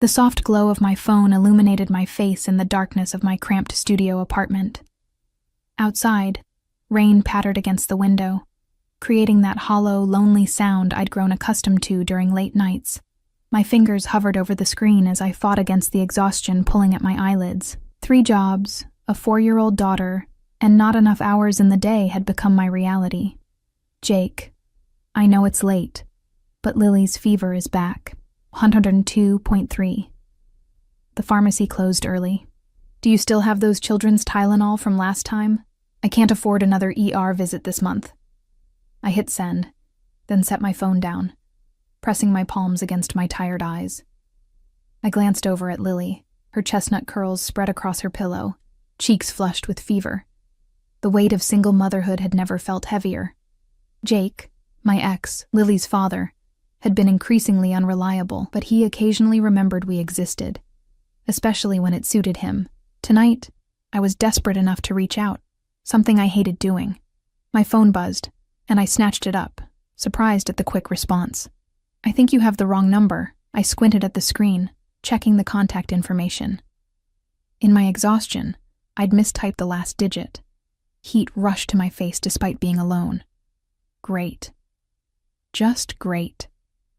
The soft glow of my phone illuminated my face in the darkness of my cramped studio apartment. Outside, rain pattered against the window, creating that hollow, lonely sound I'd grown accustomed to during late nights. My fingers hovered over the screen as I fought against the exhaustion pulling at my eyelids. 3 jobs, a 4-year-old daughter, and not enough hours in the day had become my reality. Jake, I know it's late, but Lily's fever is back. 102.3. The pharmacy closed early. Do you still have those children's Tylenol from last time? I can't afford another ER visit this month. I hit send, then set my phone down, pressing my palms against my tired eyes. I glanced over at Lily, her chestnut curls spread across her pillow, cheeks flushed with fever. The weight of single motherhood had never felt heavier. Jake, my ex, Lily's father, had been increasingly unreliable, but he occasionally remembered we existed, especially when it suited him. Tonight, I was desperate enough to reach out, something I hated doing. My phone buzzed, and I snatched it up, surprised at the quick response. I think you have the wrong number. I squinted at the screen, checking the contact information. In my exhaustion, I'd mistyped the last digit. Heat rushed to my face despite being alone. Great. Just great.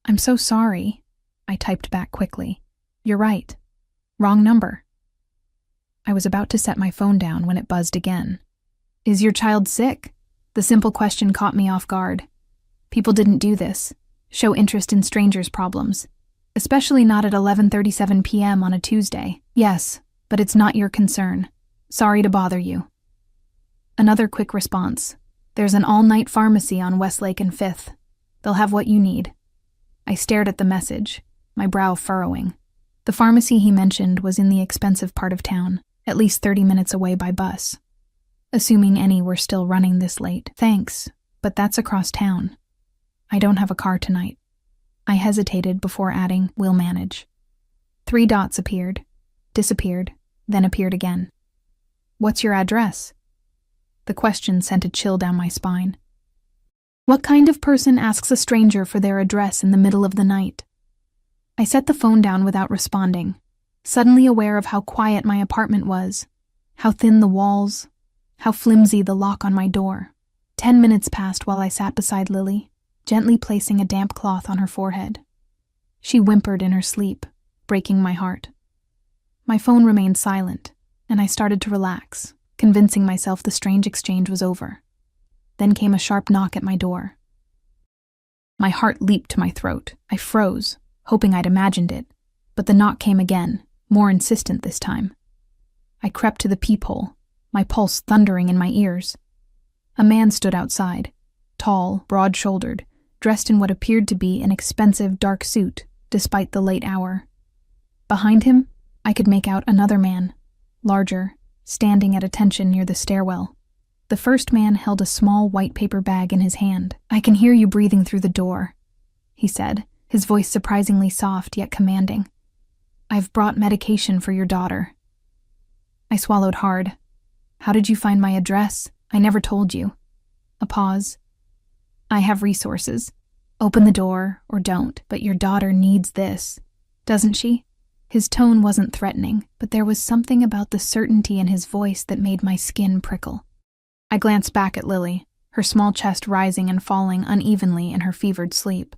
I'm so sorry, I typed back quickly. You're right. Wrong number. I was about to set my phone down when it buzzed again. Is your child sick? The simple question caught me off guard. People didn't do this, show interest in strangers' problems, especially not at 11:37 p.m. on a Tuesday. Yes, but it's not your concern. Sorry to bother you. Another quick response. There's an all-night pharmacy on Westlake and 5th. They'll have what you need. I stared at the message, my brow furrowing. The pharmacy he mentioned was in the expensive part of town, at least 30 minutes away by bus. Assuming any were still running this late. Thanks, but that's across town. I don't have a car tonight. I hesitated before adding, we'll manage. 3 dots appeared, disappeared, then appeared again. What's your address? The question sent a chill down my spine. What kind of person asks a stranger for their address in the middle of the night? I set the phone down without responding, suddenly aware of how quiet my apartment was, how thin the walls, how flimsy the lock on my door. 10 minutes passed while I sat beside Lily, gently placing a damp cloth on her forehead. She whimpered in her sleep, breaking my heart. My phone remained silent, and I started to relax, convincing myself the strange exchange was over. Then came a sharp knock at my door. My heart leaped to my throat. I froze, hoping I'd imagined it, but the knock came again, more insistent this time. I crept to the peephole, my pulse thundering in my ears. A man stood outside, tall, broad-shouldered, dressed in what appeared to be an expensive dark suit, despite the late hour. Behind him, I could make out another man, larger, standing at attention near the stairwell. The first man held a small white paper bag in his hand. I can hear you breathing through the door, he said, his voice surprisingly soft yet commanding. I've brought medication for your daughter. I swallowed hard. How did you find my address? I never told you. A pause. I have resources. Open the door or don't, but your daughter needs this, doesn't she? His tone wasn't threatening, but there was something about the certainty in his voice that made my skin prickle. I glanced back at Lily, her small chest rising and falling unevenly in her fevered sleep.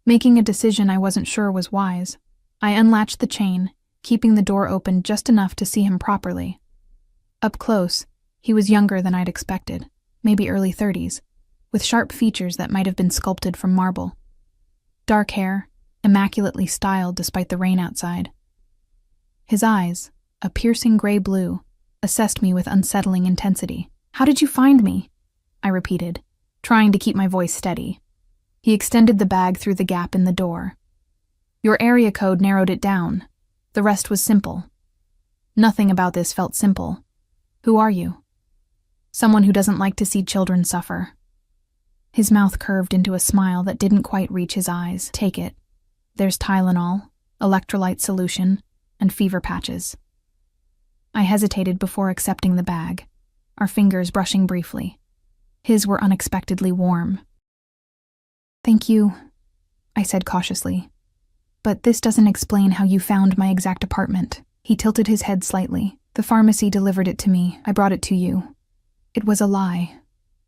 Making a decision I wasn't sure was wise, I unlatched the chain, keeping the door open just enough to see him properly. Up close, he was younger than I'd expected, maybe early 30s, with sharp features that might have been sculpted from marble. Dark hair, immaculately styled despite the rain outside. His eyes, a piercing gray blue, assessed me with unsettling intensity. How did you find me? I repeated, trying to keep my voice steady. He extended the bag through the gap in the door. Your area code narrowed it down. The rest was simple. Nothing about this felt simple. Who are you? Someone who doesn't like to see children suffer. His mouth curved into a smile that didn't quite reach his eyes. Take it. There's Tylenol, electrolyte solution, and fever patches. I hesitated before accepting the bag, our fingers brushing briefly. His were unexpectedly warm. Thank you, I said cautiously. But this doesn't explain how you found my exact apartment. He tilted his head slightly. The pharmacy delivered it to me. I brought it to you. It was a lie.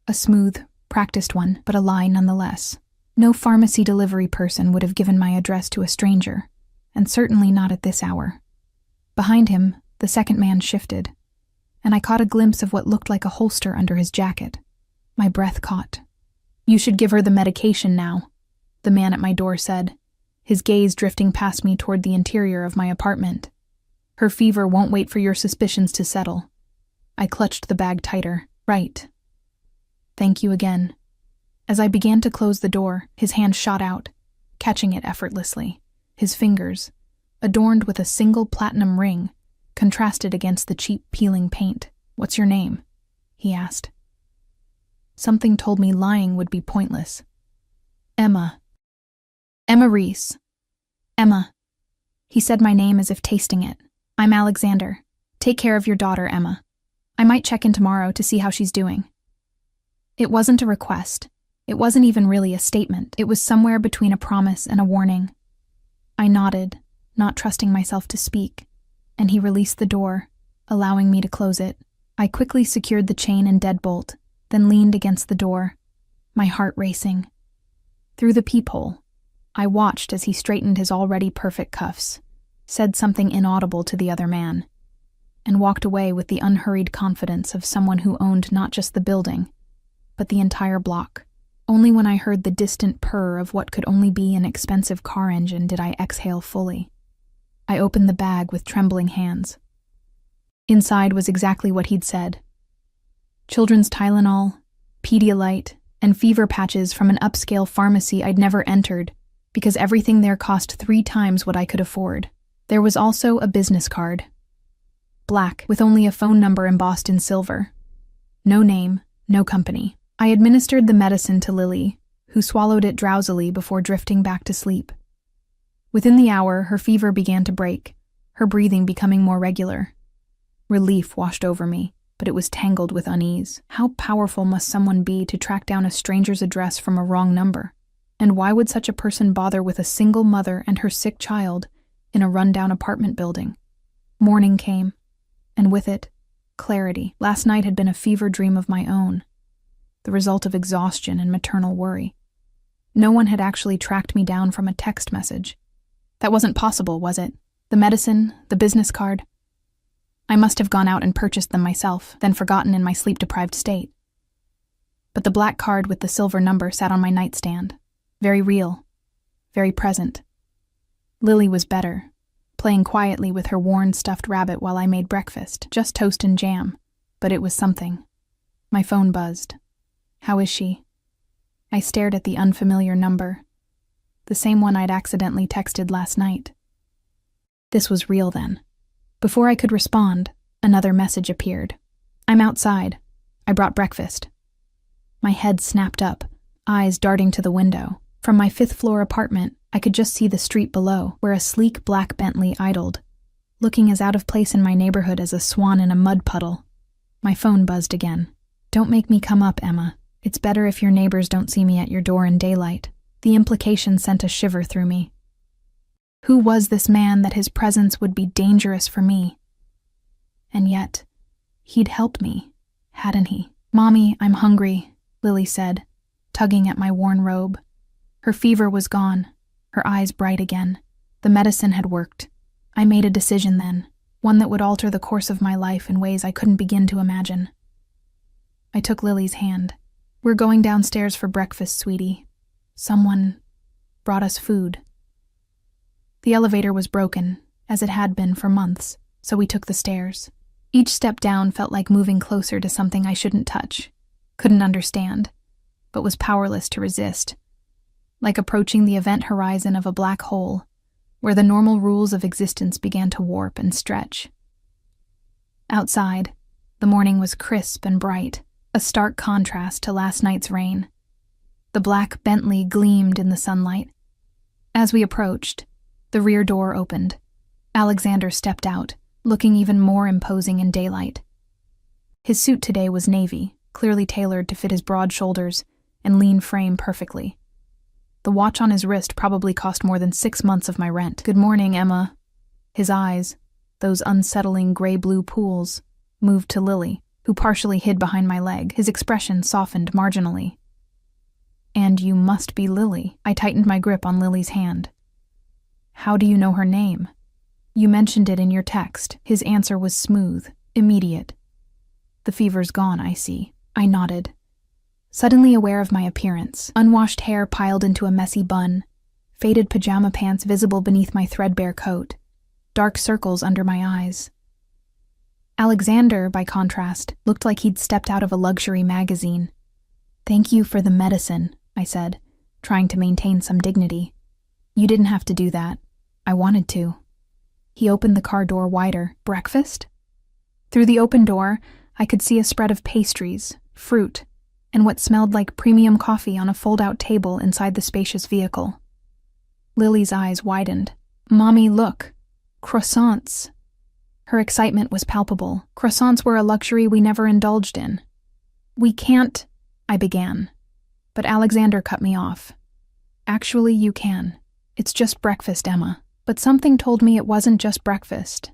A smooth, practiced one, but a lie nonetheless. No pharmacy delivery person would have given my address to a stranger, and certainly not at this hour. Behind him, the second man shifted, and I caught a glimpse of what looked like a holster under his jacket. My breath caught. "You should give her the medication now," the man at my door said, his gaze drifting past me toward the interior of my apartment. "Her fever won't wait for your suspicions to settle." I clutched the bag tighter. "Right. Thank you again." As I began to close the door, his hand shot out, catching it effortlessly. His fingers, adorned with a single platinum ring, contrasted against the cheap peeling paint. "What's your name?" he asked. Something told me lying would be pointless. "Emma. Emma Reese. Emma." He said my name as if tasting it. "I'm Alexander. Take care of your daughter, Emma. I might check in tomorrow to see how she's doing." It wasn't a request. It wasn't even really a statement. It was somewhere between a promise and a warning. I nodded, not trusting myself to speak, and he released the door, allowing me to close it. I quickly secured the chain and deadbolt, then leaned against the door, my heart racing. Through the peephole, I watched as he straightened his already perfect cuffs, said something inaudible to the other man, and walked away with the unhurried confidence of someone who owned not just the building, but the entire block. Only when I heard the distant purr of what could only be an expensive car engine did I exhale fully. I opened the bag with trembling hands. Inside was exactly what he'd said. Children's Tylenol, Pedialyte, and fever patches from an upscale pharmacy I'd never entered because everything there cost 3 times what I could afford. There was also a business card. Black, with only a phone number embossed in silver. No name, no company. I administered the medicine to Lily, who swallowed it drowsily before drifting back to sleep. Within the hour, her fever began to break, her breathing becoming more regular. Relief washed over me, but it was tangled with unease. How powerful must someone be to track down a stranger's address from a wrong number? And why would such a person bother with a single mother and her sick child in a rundown apartment building? Morning came, and with it, clarity. Last night had been a fever dream of my own, the result of exhaustion and maternal worry. No one had actually tracked me down from a text message. That wasn't possible, was it? The medicine, the business card. I must have gone out and purchased them myself, then forgotten in my sleep-deprived state. But the black card with the silver number sat on my nightstand. Very real. Very present. Lily was better, playing quietly with her worn stuffed rabbit while I made breakfast, just toast and jam, but it was something. My phone buzzed. How is she? I stared at the unfamiliar number, the same one I'd accidentally texted last night. This was real then. Before I could respond, another message appeared. "I'm outside. I brought breakfast." My head snapped up, eyes darting to the window. From my 5th-floor apartment, I could just see the street below, where a sleek black Bentley idled, looking as out of place in my neighborhood as a swan in a mud puddle. My phone buzzed again. "Don't make me come up, Emma. It's better if your neighbors don't see me at your door in daylight." The implication sent a shiver through me. Who was this man that his presence would be dangerous for me? And yet, he'd helped me, hadn't he? "Mommy, I'm hungry," Lily said, tugging at my worn robe. Her fever was gone, her eyes bright again. The medicine had worked. I made a decision then, one that would alter the course of my life in ways I couldn't begin to imagine. I took Lily's hand. "We're going downstairs for breakfast, sweetie. Someone brought us food." The elevator was broken, as it had been for months, so we took the stairs. Each step down felt like moving closer to something I shouldn't touch, couldn't understand, but was powerless to resist. Like approaching the event horizon of a black hole, where the normal rules of existence began to warp and stretch. Outside, the morning was crisp and bright, a stark contrast to last night's rain. The black Bentley gleamed in the sunlight. As we approached, the rear door opened. Alexander stepped out, looking even more imposing in daylight. His suit today was navy, clearly tailored to fit his broad shoulders and lean frame perfectly. The watch on his wrist probably cost more than 6 months of my rent. "Good morning, Emma." His eyes, those unsettling gray-blue pools, moved to Lily, who partially hid behind my leg. His expression softened marginally. "And you must be Lily." I tightened my grip on Lily's hand. "How do you know her name?" "You mentioned it in your text." His answer was smooth, immediate. "The fever's gone, I see." I nodded, suddenly aware of my appearance. Unwashed hair piled into a messy bun, faded pajama pants visible beneath my threadbare coat, dark circles under my eyes. Alexander, by contrast, looked like he'd stepped out of a luxury magazine. "Thank you for the medicine," I said, trying to maintain some dignity. "You didn't have to do that. I wanted to." He opened the car door wider. "Breakfast?" Through the open door, I could see a spread of pastries, fruit, and what smelled like premium coffee on a fold-out table inside the spacious vehicle. Lily's eyes widened. "Mommy, look. Croissants." Her excitement was palpable. Croissants were a luxury we never indulged in. "We can't," I began, but Alexander cut me off. "Actually, you can. It's just breakfast, Emma." But something told me it wasn't just breakfast.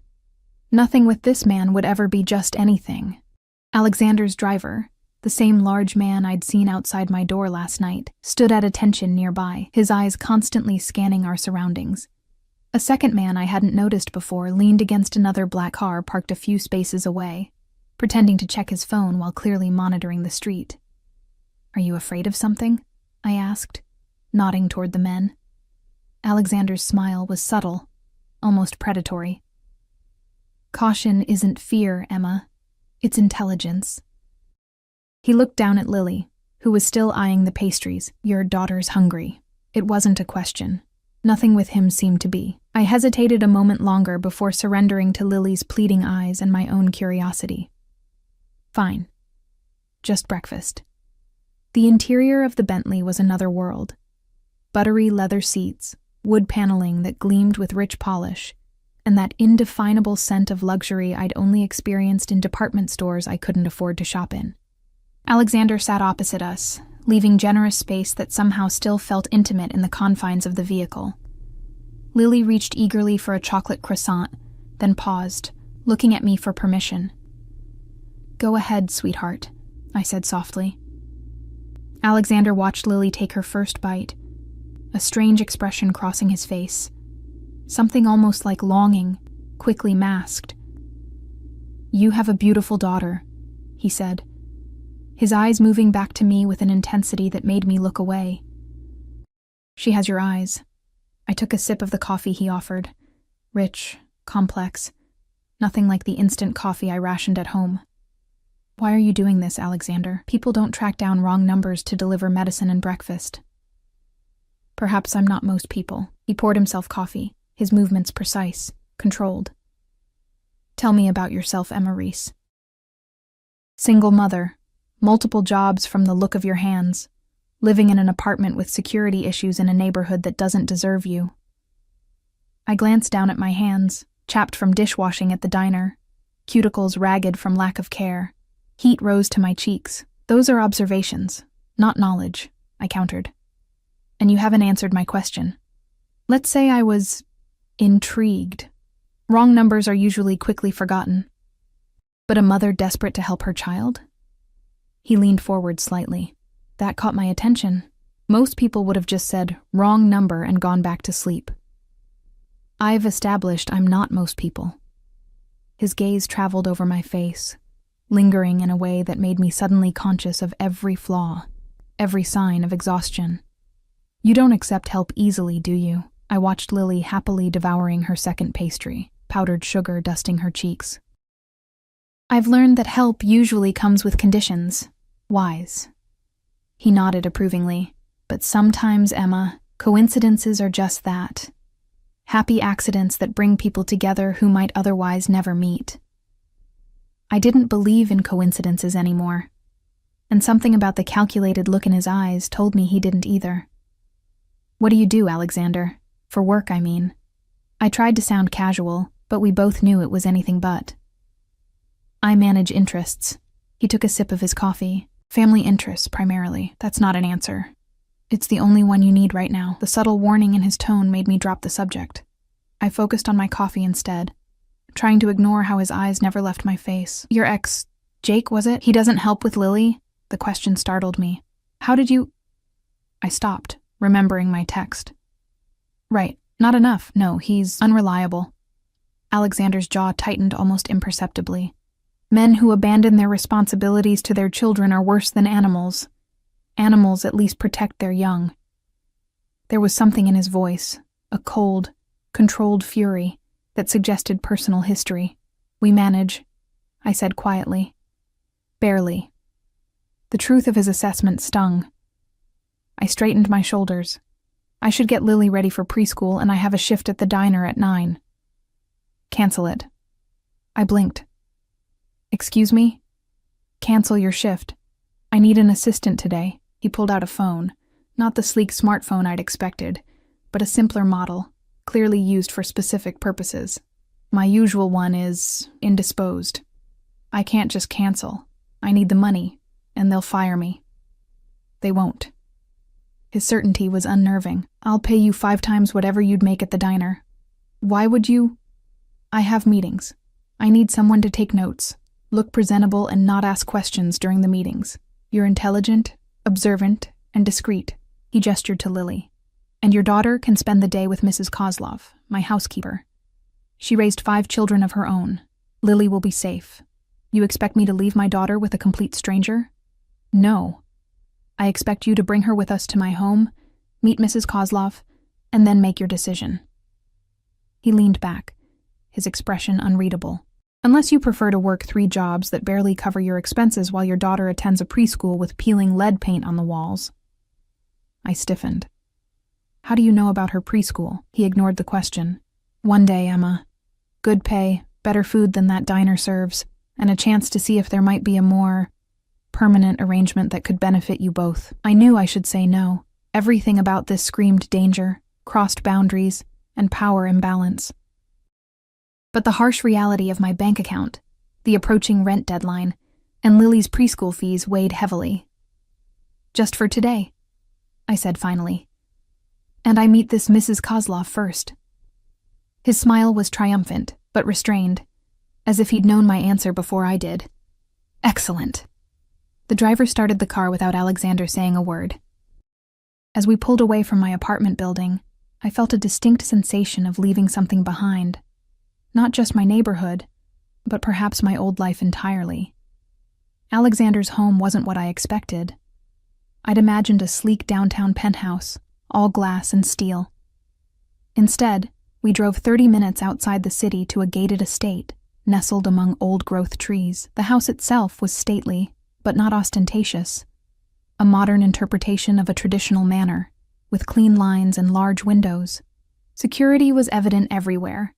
Nothing with this man would ever be just anything. Alexander's driver, the same large man I'd seen outside my door last night, stood at attention nearby, his eyes constantly scanning our surroundings. A second man I hadn't noticed before leaned against another black car parked a few spaces away, pretending to check his phone while clearly monitoring the street. "Are you afraid of something?" I asked, nodding toward the men. Alexander's smile was subtle, almost predatory. "Caution isn't fear, Emma. It's intelligence." He looked down at Lily, who was still eyeing the pastries. "Your daughter's hungry." It wasn't a question. Nothing with him seemed to be. I hesitated a moment longer before surrendering to Lily's pleading eyes and my own curiosity. "Fine. Just breakfast." The interior of the Bentley was another world. Buttery leather seats, wood paneling that gleamed with rich polish, and that indefinable scent of luxury I'd only experienced in department stores I couldn't afford to shop in. Alexander sat opposite us, leaving generous space that somehow still felt intimate in the confines of the vehicle. Lily reached eagerly for a chocolate croissant, then paused, looking at me for permission. "Go ahead, sweetheart," I said softly. Alexander watched Lily take her first bite, a strange expression crossing his face. Something almost like longing, quickly masked. "You have a beautiful daughter," he said, his eyes moving back to me with an intensity that made me look away. "She has your eyes." I took a sip of the coffee he offered. Rich, complex, nothing like the instant coffee I rationed at home. "Why are you doing this, Alexander? People don't track down wrong numbers to deliver medicine and breakfast." "Perhaps I'm not most people." He poured himself coffee, his movements precise, controlled. "Tell me about yourself, Emma Reese." "Single mother, multiple jobs from the look of your hands, living in an apartment with security issues in a neighborhood that doesn't deserve you." I glanced down at my hands, chapped from dishwashing at the diner, cuticles ragged from lack of care. Heat rose to my cheeks. "Those are observations, not knowledge," I countered. "And you haven't answered my question. Let's say I was intrigued. Wrong numbers are usually quickly forgotten. But a mother desperate to help her child?" He leaned forward slightly. That caught my attention. Most people would have just said, "wrong number," and gone back to sleep. I've established I'm not most people. His gaze traveled over my face, lingering in a way that made me suddenly conscious of every flaw, every sign of exhaustion. "You don't accept help easily, do you?" I watched Lily happily devouring her second pastry, powdered sugar dusting her cheeks. "I've learned that help usually comes with conditions. Wise." He nodded approvingly. "But sometimes, Emma, coincidences are just that. Happy accidents that bring people together who might otherwise never meet." I didn't believe in coincidences anymore, and something about the calculated look in his eyes told me he didn't either. "What do you do, Alexander? For work, I mean." I tried to sound casual, but we both knew it was anything but. "I manage interests." He took a sip of his coffee. "Family interests, primarily." "That's not an answer." It's the only one you need right now. The subtle warning in his tone made me drop the subject. I focused on my coffee instead, trying to ignore how his eyes never left my face. Your ex, Jake, was it? He doesn't help with Lily? The question startled me. How did you... I stopped, remembering my text. Right, not enough. No, he's unreliable. Alexander's jaw tightened almost imperceptibly. Men who abandon their responsibilities to their children are worse than animals. Animals at least protect their young. There was something in his voice, a cold, controlled fury that suggested personal history. We manage, I said quietly. Barely. The truth of his assessment stung. I straightened my shoulders. I should get Lily ready for preschool, and I have a shift at the diner at 9. Cancel it. I blinked. Excuse me? Cancel your shift. I need an assistant today. He pulled out a phone. Not the sleek smartphone I'd expected, but a simpler model, clearly used for specific purposes. My usual one is indisposed. I can't just cancel. I need the money, and they'll fire me. They won't. His certainty was unnerving. I'll pay you 5 times whatever you'd make at the diner. Why would you? I have meetings. I need someone to take notes, look presentable, and not ask questions during the meetings. You're intelligent, observant, and discreet. He gestured to Lily. And your daughter can spend the day with Mrs. Kozlov, my housekeeper. She raised 5 children of her own. Lily will be safe. You expect me to leave my daughter with a complete stranger? No. I expect you to bring her with us to my home, meet Mrs. Kozlov, and then make your decision. He leaned back, his expression unreadable. Unless you prefer to work 3 jobs that barely cover your expenses while your daughter attends a preschool with peeling lead paint on the walls. I stiffened. How do you know about her preschool? He ignored the question. One day, Emma. Good pay, better food than that diner serves, and a chance to see if there might be a more permanent arrangement that could benefit you both. I knew I should say no. Everything about this screamed danger, crossed boundaries, and power imbalance. But the harsh reality of my bank account, the approaching rent deadline, and Lily's preschool fees weighed heavily. Just for today, I said finally. And I meet this Mrs. Kozlov first. His smile was triumphant, but restrained, as if he'd known my answer before I did. Excellent. The driver started the car without Alexander saying a word. As we pulled away from my apartment building, I felt a distinct sensation of leaving something behind. Not just my neighborhood, but perhaps my old life entirely. Alexander's home wasn't what I expected. I'd imagined a sleek downtown penthouse, all glass and steel. Instead, we drove 30 minutes outside the city to a gated estate, nestled among old-growth trees. The house itself was stately, but not ostentatious. A modern interpretation of a traditional manor, with clean lines and large windows. Security was evident everywhere.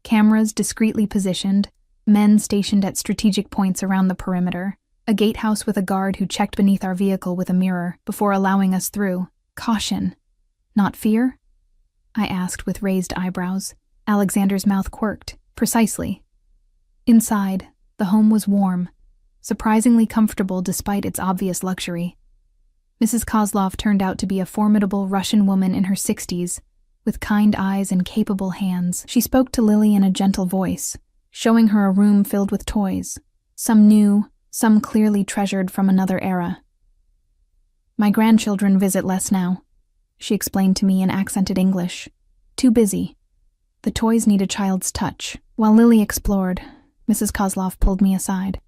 Cameras discreetly positioned, men stationed at strategic points around the perimeter, a gatehouse with a guard who checked beneath our vehicle with a mirror before allowing us through. Caution. Not fear? I asked with raised eyebrows. Alexander's mouth quirked. Precisely. Inside, the home was warm, surprisingly comfortable despite its obvious luxury. Mrs. Kozlov turned out to be a formidable Russian woman in her 60s, with kind eyes and capable hands. She spoke to Lily in a gentle voice, showing her a room filled with toys, some new, some clearly treasured from another era. My grandchildren visit less now, she explained to me in accented English. Too busy. The toys need a child's touch. While Lily explored, Mrs. Kozlov pulled me aside.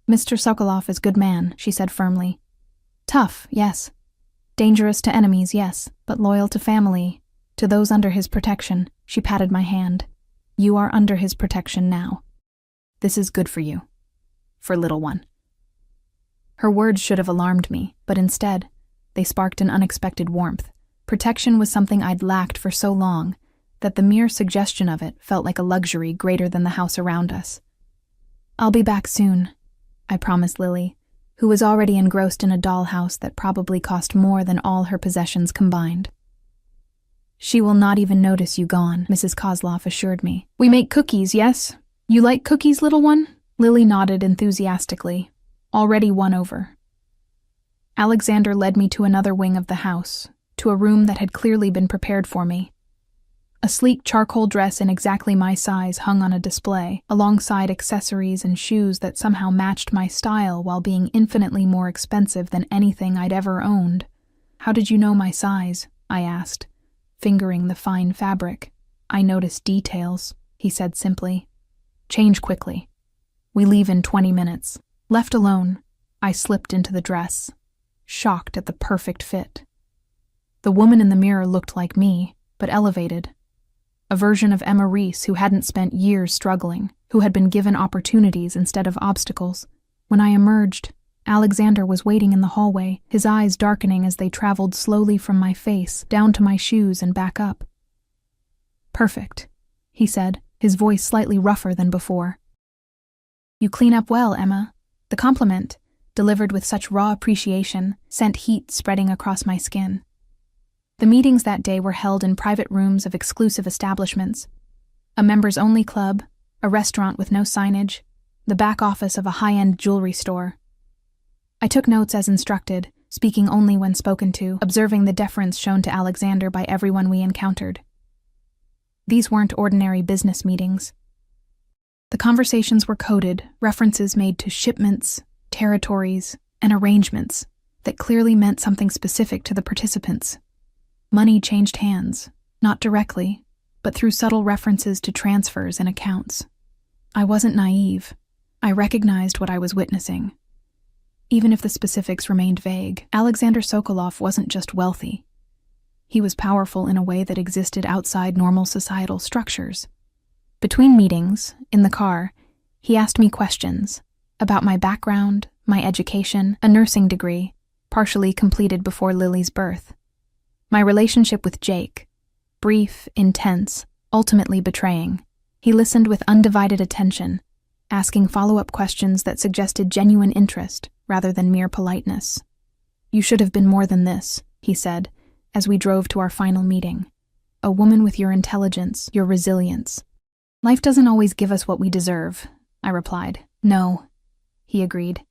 Mr. Sokolov is good man, she said firmly. Tough, yes. Dangerous to enemies, yes, but loyal to family, to those under his protection. She patted my hand. You are under his protection now. This is good for you. For little one. Her words should have alarmed me, but instead, they sparked an unexpected warmth. Protection was something I'd lacked for so long that the mere suggestion of it felt like a luxury greater than the house around us. I'll be back soon, I promised Lily, who was already engrossed in a dollhouse that probably cost more than all her possessions combined. She will not even notice you gone, Mrs. Kozlov assured me. We make cookies, yes? You like cookies, little one? Lily nodded enthusiastically, already won over. Alexander led me to another wing of the house, to a room that had clearly been prepared for me. A sleek charcoal dress in exactly my size hung on a display, alongside accessories and shoes that somehow matched my style while being infinitely more expensive than anything I'd ever owned. "How did you know my size?" I asked, fingering the fine fabric. "I noticed details," he said simply. "Change quickly. We leave in 20 minutes. Left alone, I slipped into the dress, shocked at the perfect fit. The woman in the mirror looked like me, but elevated. A version of Emma Reese who hadn't spent years struggling, who had been given opportunities instead of obstacles. When I emerged, Alexander was waiting in the hallway, his eyes darkening as they traveled slowly from my face down to my shoes and back up. "Perfect," he said, his voice slightly rougher than before. "You clean up well, Emma." The compliment, delivered with such raw appreciation, sent heat spreading across my skin. The meetings that day were held in private rooms of exclusive establishments. A members-only club, a restaurant with no signage, the back office of a high-end jewelry store. I took notes as instructed, speaking only when spoken to, observing the deference shown to Alexander by everyone we encountered. These weren't ordinary business meetings. The conversations were coded, references made to shipments, territories, and arrangements that clearly meant something specific to the participants. Money changed hands, not directly, but through subtle references to transfers and accounts. I wasn't naive. I recognized what I was witnessing. Even if the specifics remained vague, Alexander Sokolov wasn't just wealthy. He was powerful in a way that existed outside normal societal structures. Between meetings, in the car, he asked me questions about my background, my education, a nursing degree, partially completed before Lily's birth. My relationship with Jake, brief, intense, ultimately betraying. He listened with undivided attention, asking follow-up questions that suggested genuine interest rather than mere politeness. "You should have been more than this," he said, as we drove to our final meeting. "A woman with your intelligence, your resilience." "Life doesn't always give us what we deserve," I replied. "No," he agreed.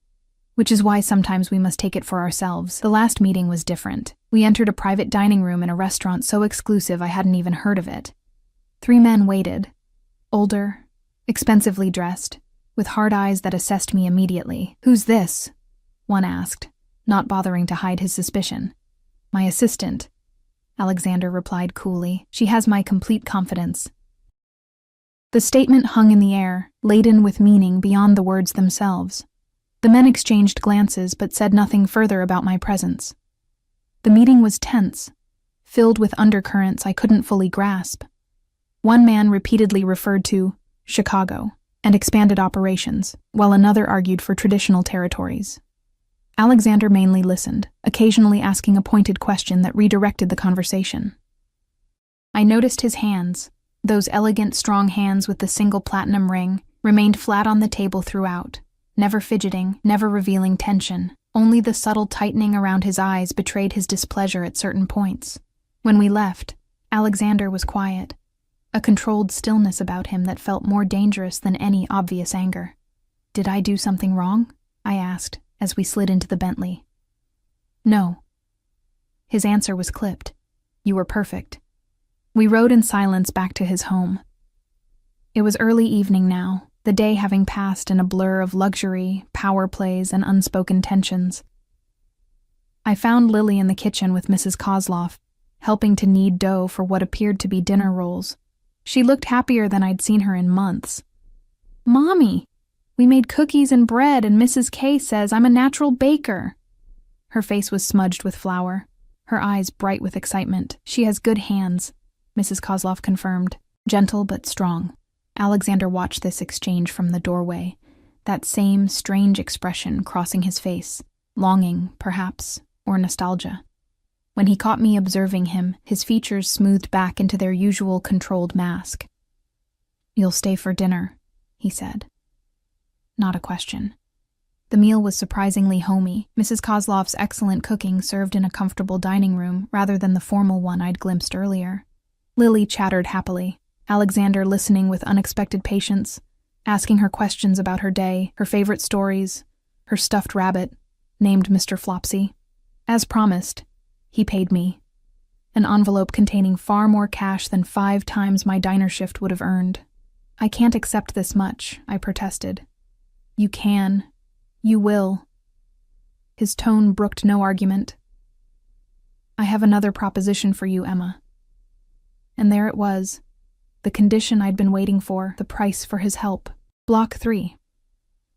"Which is why sometimes we must take it for ourselves." The last meeting was different. We entered a private dining room in a restaurant so exclusive I hadn't even heard of it. 3 men waited. Older, expensively dressed, with hard eyes that assessed me immediately. "Who's this?" one asked, not bothering to hide his suspicion. "My assistant," Alexander replied coolly. "She has my complete confidence." The statement hung in the air, laden with meaning beyond the words themselves. The men exchanged glances but said nothing further about my presence. The meeting was tense, filled with undercurrents I couldn't fully grasp. One man repeatedly referred to Chicago and expanded operations, while another argued for traditional territories. Alexander mainly listened, occasionally asking a pointed question that redirected the conversation. I noticed his hands, those elegant, strong hands with the single platinum ring, remained flat on the table throughout, never fidgeting, never revealing tension. Only the subtle tightening around his eyes betrayed his displeasure at certain points. When we left, Alexander was quiet, a controlled stillness about him that felt more dangerous than any obvious anger. "Did I do something wrong?" I asked, as we slid into the Bentley. "No." His answer was clipped. "You were perfect." We rode in silence back to his home. It was early evening now, the day having passed in a blur of luxury, power plays, and unspoken tensions. I found Lily in the kitchen with Mrs. Kozlov, helping to knead dough for what appeared to be dinner rolls. She looked happier than I'd seen her in months. "Mommy, we made cookies and bread and Mrs. K says I'm a natural baker." Her face was smudged with flour, her eyes bright with excitement. "She has good hands," Mrs. Kozlov confirmed, gentle but strong. Alexander watched this exchange from the doorway, that same strange expression crossing his face, longing, perhaps, or nostalgia. When he caught me observing him, his features smoothed back into their usual controlled mask. "You'll stay for dinner," he said. Not a question. The meal was surprisingly homey, Mrs. Kozlov's excellent cooking served in a comfortable dining room rather than the formal one I'd glimpsed earlier. Lily chattered happily, Alexander listening with unexpected patience, asking her questions about her day, her favorite stories, her stuffed rabbit, named Mr. Flopsy. As promised, he paid me, an envelope containing far more cash than 5 times my diner shift would have earned. I can't accept this much, I protested. You can. You will. His tone brooked no argument. I have another proposition for you, Emma. And there it was, the condition I'd been waiting for, the price for his help. Block 3.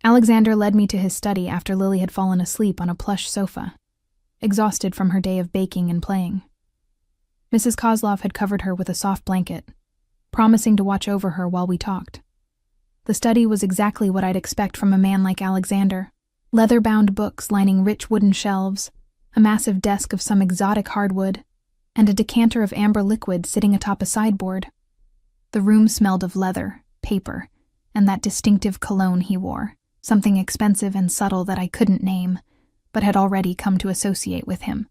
Alexander led me to his study after Lily had fallen asleep on a plush sofa, exhausted from her day of baking and playing. Mrs. Kozlov had covered her with a soft blanket, promising to watch over her while we talked. The study was exactly what I'd expect from a man like Alexander. Leather-bound books lining rich wooden shelves, a massive desk of some exotic hardwood, and a decanter of amber liquid sitting atop a sideboard. The room smelled of leather, paper, and that distinctive cologne he wore, something expensive and subtle that I couldn't name, but had already come to associate with him.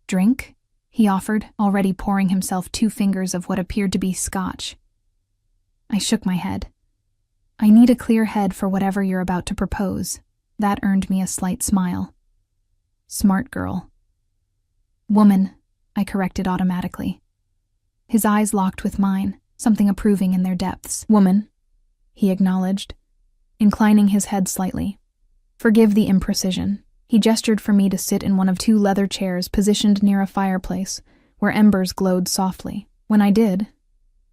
Drink? He offered, already pouring himself 2 fingers of what appeared to be scotch. I shook my head. I need a clear head for whatever you're about to propose. That earned me a slight smile. Smart girl. Woman, I corrected automatically. His eyes locked with mine, something approving in their depths. Woman, he acknowledged, inclining his head slightly. Forgive the imprecision. He gestured for me to sit in one of 2 leather chairs positioned near a fireplace, where embers glowed softly. When I did,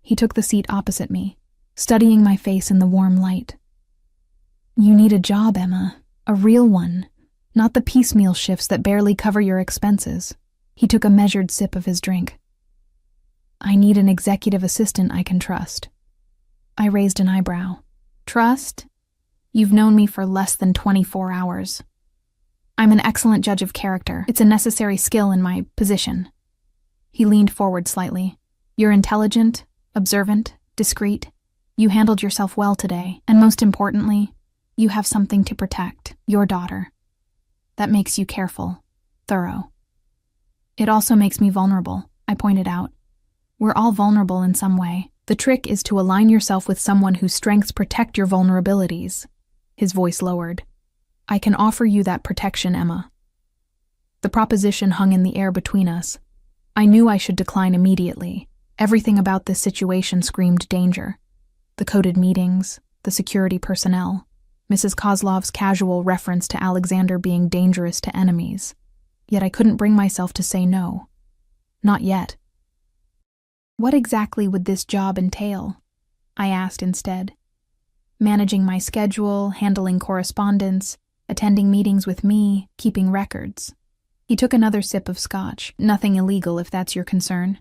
he took the seat opposite me, studying my face in the warm light. You need a job, Emma. A real one, not the piecemeal shifts that barely cover your expenses. He took a measured sip of his drink. I need an executive assistant I can trust. I raised an eyebrow. Trust? You've known me for less than 24 hours. I'm an excellent judge of character. It's a necessary skill in my position. He leaned forward slightly. You're intelligent, observant, discreet. You handled yourself well today, and most importantly, you have something to protect, your daughter. That makes you careful, thorough. It also makes me vulnerable, I pointed out. We're all vulnerable in some way. The trick is to align yourself with someone whose strengths protect your vulnerabilities. His voice lowered. I can offer you that protection, Emma. The proposition hung in the air between us. I knew I should decline immediately. Everything about this situation screamed danger. The coded meetings, the security personnel, Mrs. Kozlov's casual reference to Alexander being dangerous to enemies. Yet I couldn't bring myself to say no. Not yet. What exactly would this job entail? I asked instead. Managing my schedule, handling correspondence, attending meetings with me, keeping records. He took another sip of scotch. Nothing illegal if that's your concern.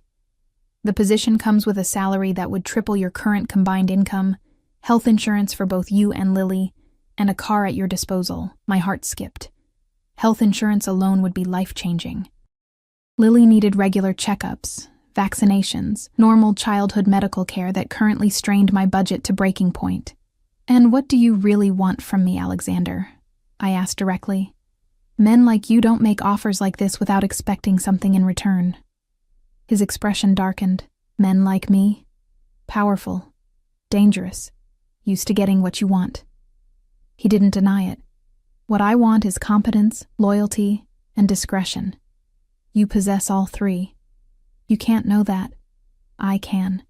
The position comes with a salary that would triple your current combined income, health insurance for both you and Lily, and a car at your disposal. My heart skipped. Health insurance alone would be life-changing. Lily needed regular checkups, vaccinations, normal childhood medical care that currently strained my budget to breaking point. And what do you really want from me, Alexander? I asked directly. Men like you don't make offers like this without expecting something in return. His expression darkened. Men like me? Powerful. Dangerous. Used to getting what you want. He didn't deny it. What I want is competence, loyalty, and discretion. You possess all 3. You can't know that. I can.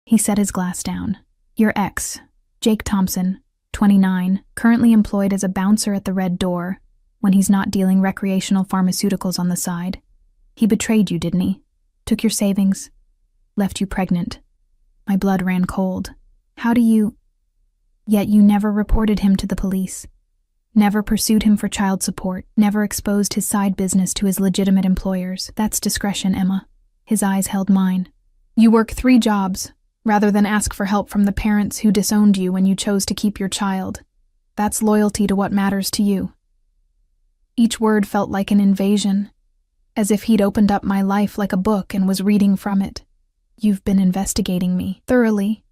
He set his glass down. Your ex, Jake Thompson, 29, currently employed as a bouncer at the Red Door, when he's not dealing recreational pharmaceuticals on the side. He betrayed you, didn't he? Took your savings. Left you pregnant. My blood ran cold. How do you... Yet you never reported him to the police. Never pursued him for child support. Never exposed his side business to his legitimate employers. That's discretion, Emma. His eyes held mine. You work 3 jobs, rather than ask for help from the parents who disowned you when you chose to keep your child. That's loyalty to what matters to you. Each word felt like an invasion, as if he'd opened up my life like a book and was reading from it. You've been investigating me, thoroughly.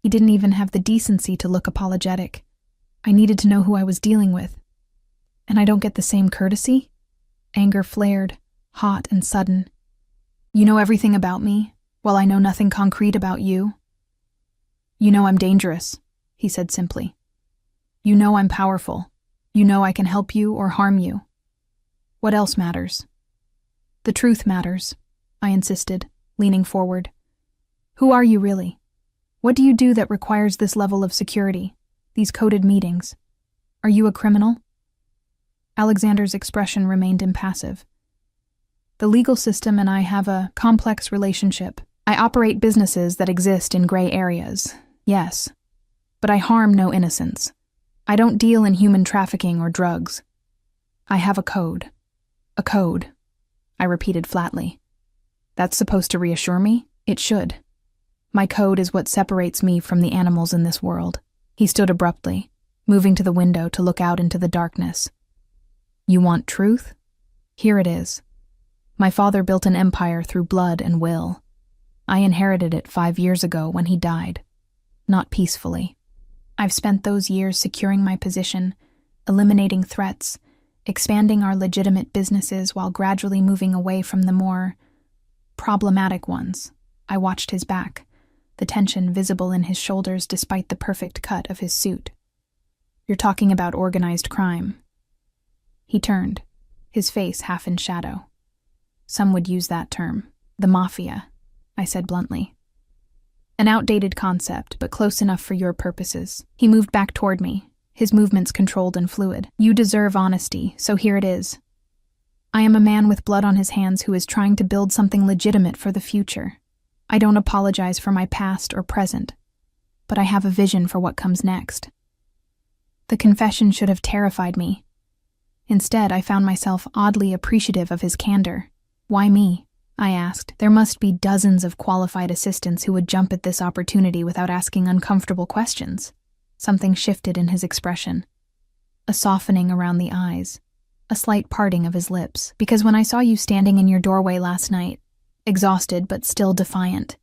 He didn't even have the decency to look apologetic. I needed to know who I was dealing with. And I don't get the same courtesy? Anger flared, hot and sudden. You know everything about me, while I know nothing concrete about you. You know I'm dangerous, he said simply. You know I'm powerful. You know I can help you or harm you. What else matters? The truth matters, I insisted, leaning forward. Who are you really? What do you do that requires this level of security, these coded meetings? Are you a criminal? Alexander's expression remained impassive. The legal system and I have a complex relationship. I operate businesses that exist in gray areas, yes, but I harm no innocents. I don't deal in human trafficking or drugs. I have a code. A code, I repeated flatly. That's supposed to reassure me? It should. My code is what separates me from the animals in this world. He stood abruptly, moving to the window to look out into the darkness. You want truth? Here it is. My father built an empire through blood and will. I inherited it 5 years ago when he died. Not peacefully. I've spent those years securing my position, eliminating threats, expanding our legitimate businesses while gradually moving away from the more problematic ones. I watched his back, the tension visible in his shoulders despite the perfect cut of his suit. You're talking about organized crime. He turned, his face half in shadow. Some would use that term, the Mafia, I said bluntly. An outdated concept, but close enough for your purposes. He moved back toward me, his movements controlled and fluid. You deserve honesty, so here it is. I am a man with blood on his hands who is trying to build something legitimate for the future. I don't apologize for my past or present, but I have a vision for what comes next. The confession should have terrified me. Instead, I found myself oddly appreciative of his candor. Why me? I asked. There must be dozens of qualified assistants who would jump at this opportunity without asking uncomfortable questions. Something shifted in his expression. A softening around the eyes. A slight parting of his lips. Because when I saw you standing in your doorway last night, exhausted but still defiant,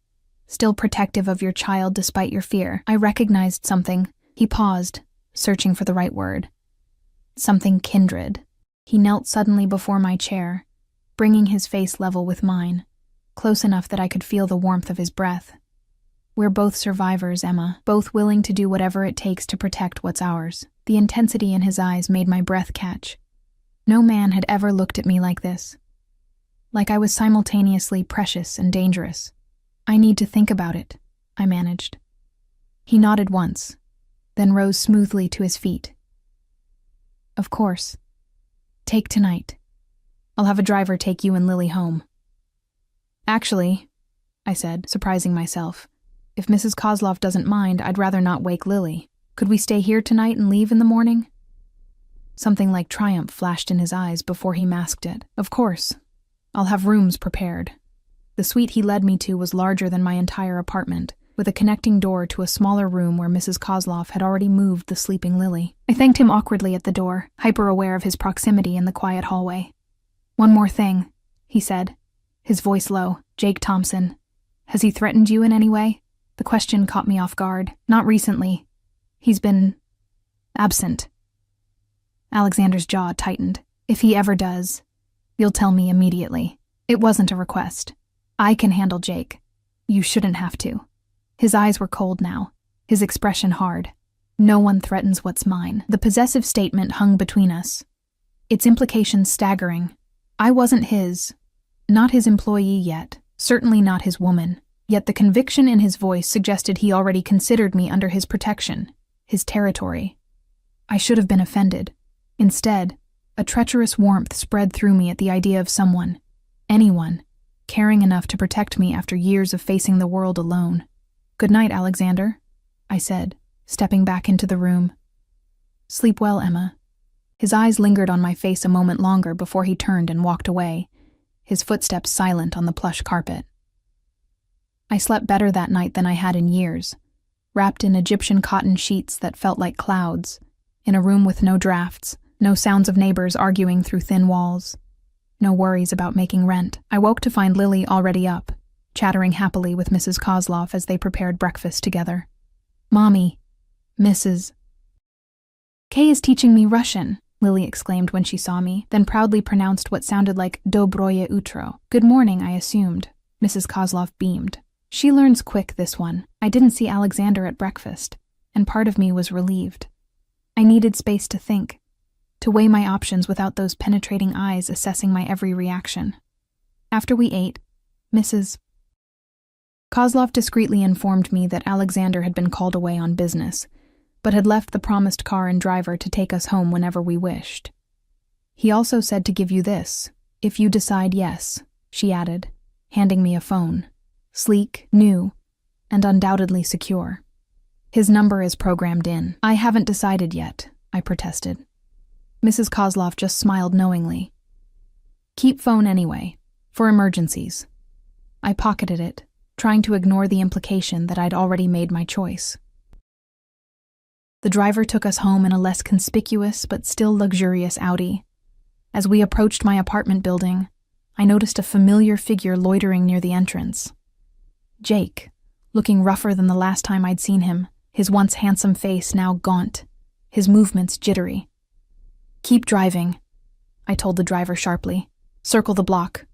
still protective of your child despite your fear, I recognized something. He paused, searching for the right word. Something kindred. He knelt suddenly before my chair, bringing his face level with mine, close enough that I could feel the warmth of his breath. We're both survivors, Emma, both willing to do whatever it takes to protect what's ours. The intensity in his eyes made my breath catch. No man had ever looked at me like this. Like I was simultaneously precious and dangerous. I need to think about it, I managed. He nodded once, then rose smoothly to his feet. Of course. Take tonight. I'll have a driver take you and Lily home. Actually, I said, surprising myself, if Mrs. Kozlov doesn't mind, I'd rather not wake Lily. Could we stay here tonight and leave in the morning? Something like triumph flashed in his eyes before he masked it. Of course. I'll have rooms prepared. The suite he led me to was larger than my entire apartment, with a connecting door to a smaller room where Mrs. Kozlov had already moved the sleeping Lily. I thanked him awkwardly at the door, hyper-aware of his proximity in the quiet hallway. One more thing, he said, his voice low. Jake Thompson. Has he threatened you in any way? The question caught me off guard. Not recently. He's been absent. Alexander's jaw tightened. If he ever does, you'll tell me immediately. It wasn't a request. I can handle Jake. You shouldn't have to. His eyes were cold now, his expression hard. No one threatens what's mine. The possessive statement hung between us, its implications staggering. I wasn't not his employee yet, certainly not his woman, yet the conviction in his voice suggested he already considered me under his protection, his territory. I should have been offended. Instead, a treacherous warmth spread through me at the idea of someone, anyone, caring enough to protect me after years of facing the world alone. Good night, Alexander, I said, stepping back into the room. Sleep well, Emma. His eyes lingered on my face a moment longer before he turned and walked away, his footsteps silent on the plush carpet. I slept better that night than I had in years, wrapped in Egyptian cotton sheets that felt like clouds, in a room with no drafts, no sounds of neighbors arguing through thin walls, no worries about making rent. I woke to find Lily already up, chattering happily with Mrs. Kozlov as they prepared breakfast together. Mommy, Mrs. Kay is teaching me Russian, Lily exclaimed when she saw me, then proudly pronounced what sounded like Dobroye utro. Good morning, I assumed. Mrs. Kozlov beamed. She learns quick, this one. I didn't see Alexander at breakfast, and part of me was relieved. I needed space to think. to weigh my options without those penetrating eyes assessing my every reaction. After we ate, Mrs. Kozlov discreetly informed me that Alexander had been called away on business, but had left the promised car and driver to take us home whenever we wished. He also said to give you this, if you decide yes, she added, handing me a phone. Sleek, new, and undoubtedly secure. His number is programmed in. I haven't decided yet, I protested. Mrs. Kozlov just smiled knowingly. Keep phone anyway, for emergencies. I pocketed it, trying to ignore the implication that I'd already made my choice. The driver took us home in a less conspicuous but still luxurious Audi. As we approached my apartment building, I noticed a familiar figure loitering near the entrance. Jake, looking rougher than the last time I'd seen him, his once handsome face now gaunt, his movements jittery. Keep driving, I told the driver sharply. Circle the block.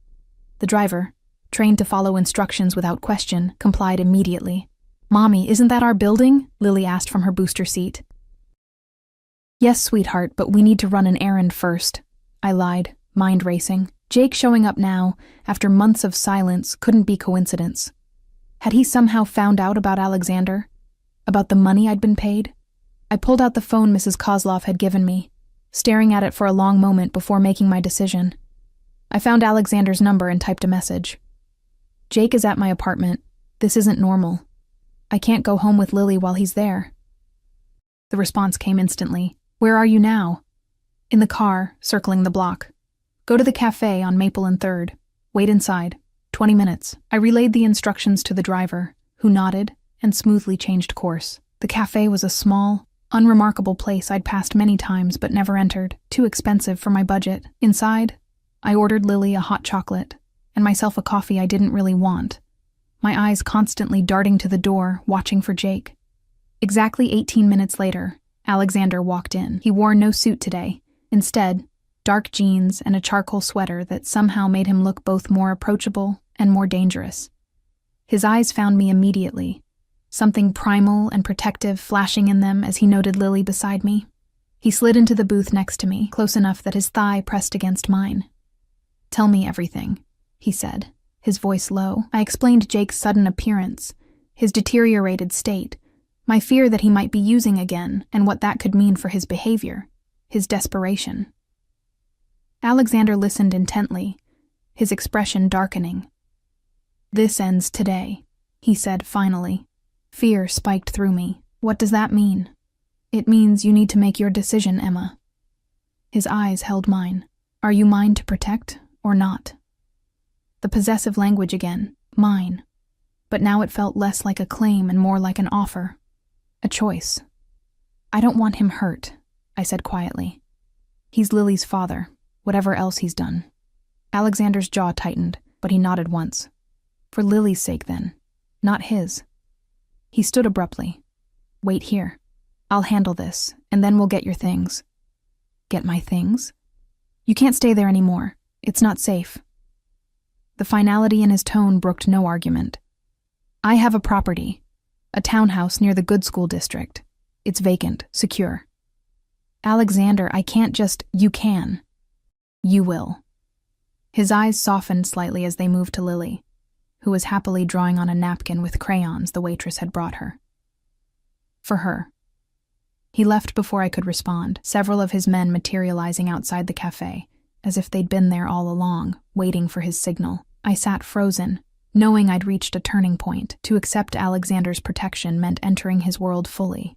The driver, trained to follow instructions without question, complied immediately. Mommy, isn't that our building? Lily asked from her booster seat. Yes, sweetheart, but we need to run an errand first, I lied, mind racing. Jake showing up now, after months of silence, couldn't be coincidence. Had he somehow found out about Alexander? About the money I'd been paid? I pulled out the phone Mrs. Kozlov had given me, staring at it for a long moment before making my decision. I found Alexander's number and typed a message. Jake is at my apartment. This isn't normal. I can't go home with Lily while he's there. The response came instantly. Where are you now? In the car, circling the block. Go to the cafe on Maple and 3rd. Wait inside. 20 minutes. I relayed the instructions to the driver, who nodded and smoothly changed course. The cafe was a small, unremarkable place I'd passed many times but never entered, too expensive for my budget. Inside, I ordered Lily a hot chocolate, and myself a coffee I didn't really want, my eyes constantly darting to the door, watching for Jake. Exactly 18 minutes later, Alexander walked in. He wore no suit today. Instead, dark jeans and a charcoal sweater that somehow made him look both more approachable and more dangerous. His eyes found me immediately, something primal and protective flashing in them as he noted Lily beside me. He slid into the booth next to me, close enough that his thigh pressed against mine. Tell me everything, he said, his voice low. I explained Jake's sudden appearance, his deteriorated state, my fear that he might be using again, and what that could mean for his behavior, his desperation. Alexander listened intently, his expression darkening. This ends today, he said finally. Fear spiked through me. What does that mean? It means you need to make your decision, Emma. His eyes held mine. Are you mine to protect or not? The possessive language again, mine. But now it felt less like a claim and more like an offer. A choice. I don't want him hurt, I said quietly. He's Lily's father, whatever else he's done. Alexander's jaw tightened, but he nodded once. For Lily's sake, then, not his. He stood abruptly. Wait here. I'll handle this, and then we'll get your things. Get my things? You can't stay there anymore. It's not safe. The finality in his tone brooked no argument. I have a property, a townhouse near the Good School district. It's vacant, secure. Alexander, I can't just— You can. You will. His eyes softened slightly as they moved to Lily, who was happily drawing on a napkin with crayons the waitress had brought her. For her. He left before I could respond, several of his men materializing outside the cafe, as if they'd been there all along, waiting for his signal. I sat frozen, knowing I'd reached a turning point. To accept Alexander's protection meant entering his world fully.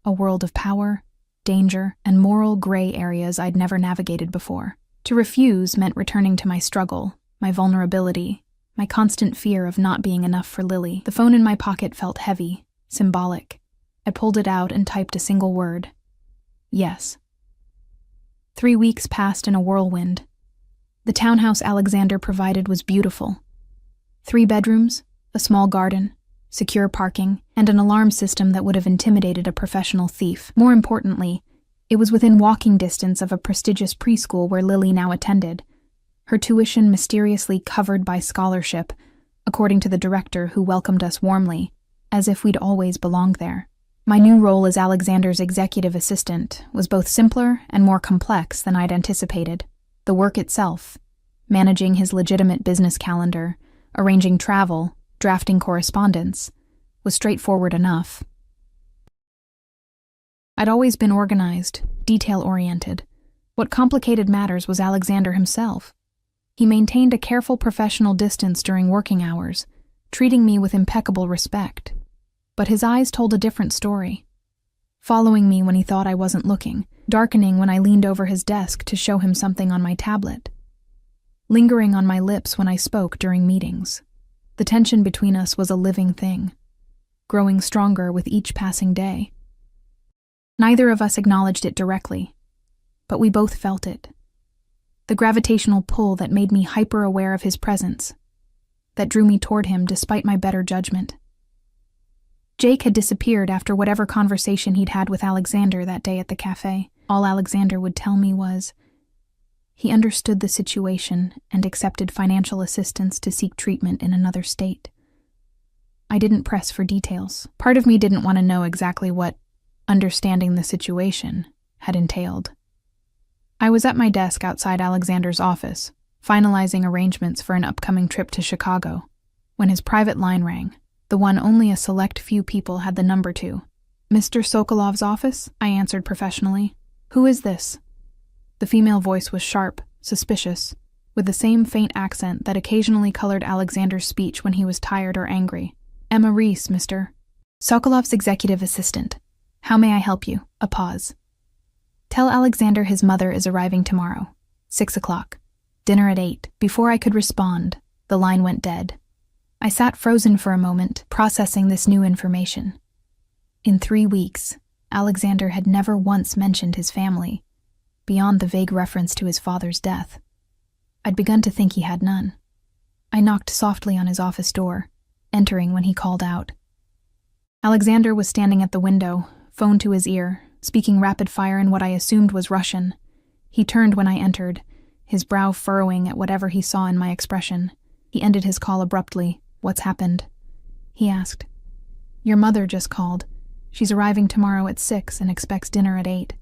A world of power, danger, and moral gray areas I'd never navigated before. To refuse meant returning to my struggle, my vulnerability, my constant fear of not being enough for Lily. The phone in my pocket felt heavy, symbolic. I pulled it out and typed a single word. Yes. 3 weeks passed in a whirlwind. The townhouse Alexander provided was beautiful. 3 bedrooms, a small garden, secure parking, and an alarm system that would have intimidated a professional thief. More importantly, it was within walking distance of a prestigious preschool where Lily now attended, her tuition mysteriously covered by scholarship, according to the director who welcomed us warmly, as if we'd always belonged there. My new role as Alexander's executive assistant was both simpler and more complex than I'd anticipated. The work itself, managing his legitimate business calendar, arranging travel, drafting correspondence, was straightforward enough. I'd always been organized, detail-oriented. What complicated matters was Alexander himself. He maintained a careful professional distance during working hours, treating me with impeccable respect. But his eyes told a different story. Following me when he thought I wasn't looking, darkening when I leaned over his desk to show him something on my tablet, lingering on my lips when I spoke during meetings. The tension between us was a living thing, growing stronger with each passing day. Neither of us acknowledged it directly, but we both felt it. The gravitational pull that made me hyper-aware of his presence, that drew me toward him despite my better judgment. Jake had disappeared after whatever conversation he'd had with Alexander that day at the cafe. All Alexander would tell me was, he understood the situation and accepted financial assistance to seek treatment in another state. I didn't press for details. Part of me didn't want to know exactly what understanding the situation had entailed. I was at my desk outside Alexander's office, finalizing arrangements for an upcoming trip to Chicago, when his private line rang, the one only a select few people had the number to. "Mr. Sokolov's office?" I answered professionally. "Who is this?" The female voice was sharp, suspicious, with the same faint accent that occasionally colored Alexander's speech when he was tired or angry. "Emma Reese, Mr. Sokolov's executive assistant. How may I help you?" A pause. "Tell Alexander his mother is arriving tomorrow. 6 o'clock. Dinner at 8. Before I could respond, the line went dead. I sat frozen for a moment, processing this new information. In 3 weeks, Alexander had never once mentioned his family, beyond the vague reference to his father's death. I'd begun to think he had none. I knocked softly on his office door, entering when he called out. Alexander was standing at the window, phone to his ear, speaking rapid fire in what I assumed was Russian. He turned when I entered, his brow furrowing at whatever he saw in my expression. He ended his call abruptly. "What's happened?" he asked. "Your mother just called. She's arriving tomorrow at 6 and expects dinner at 8.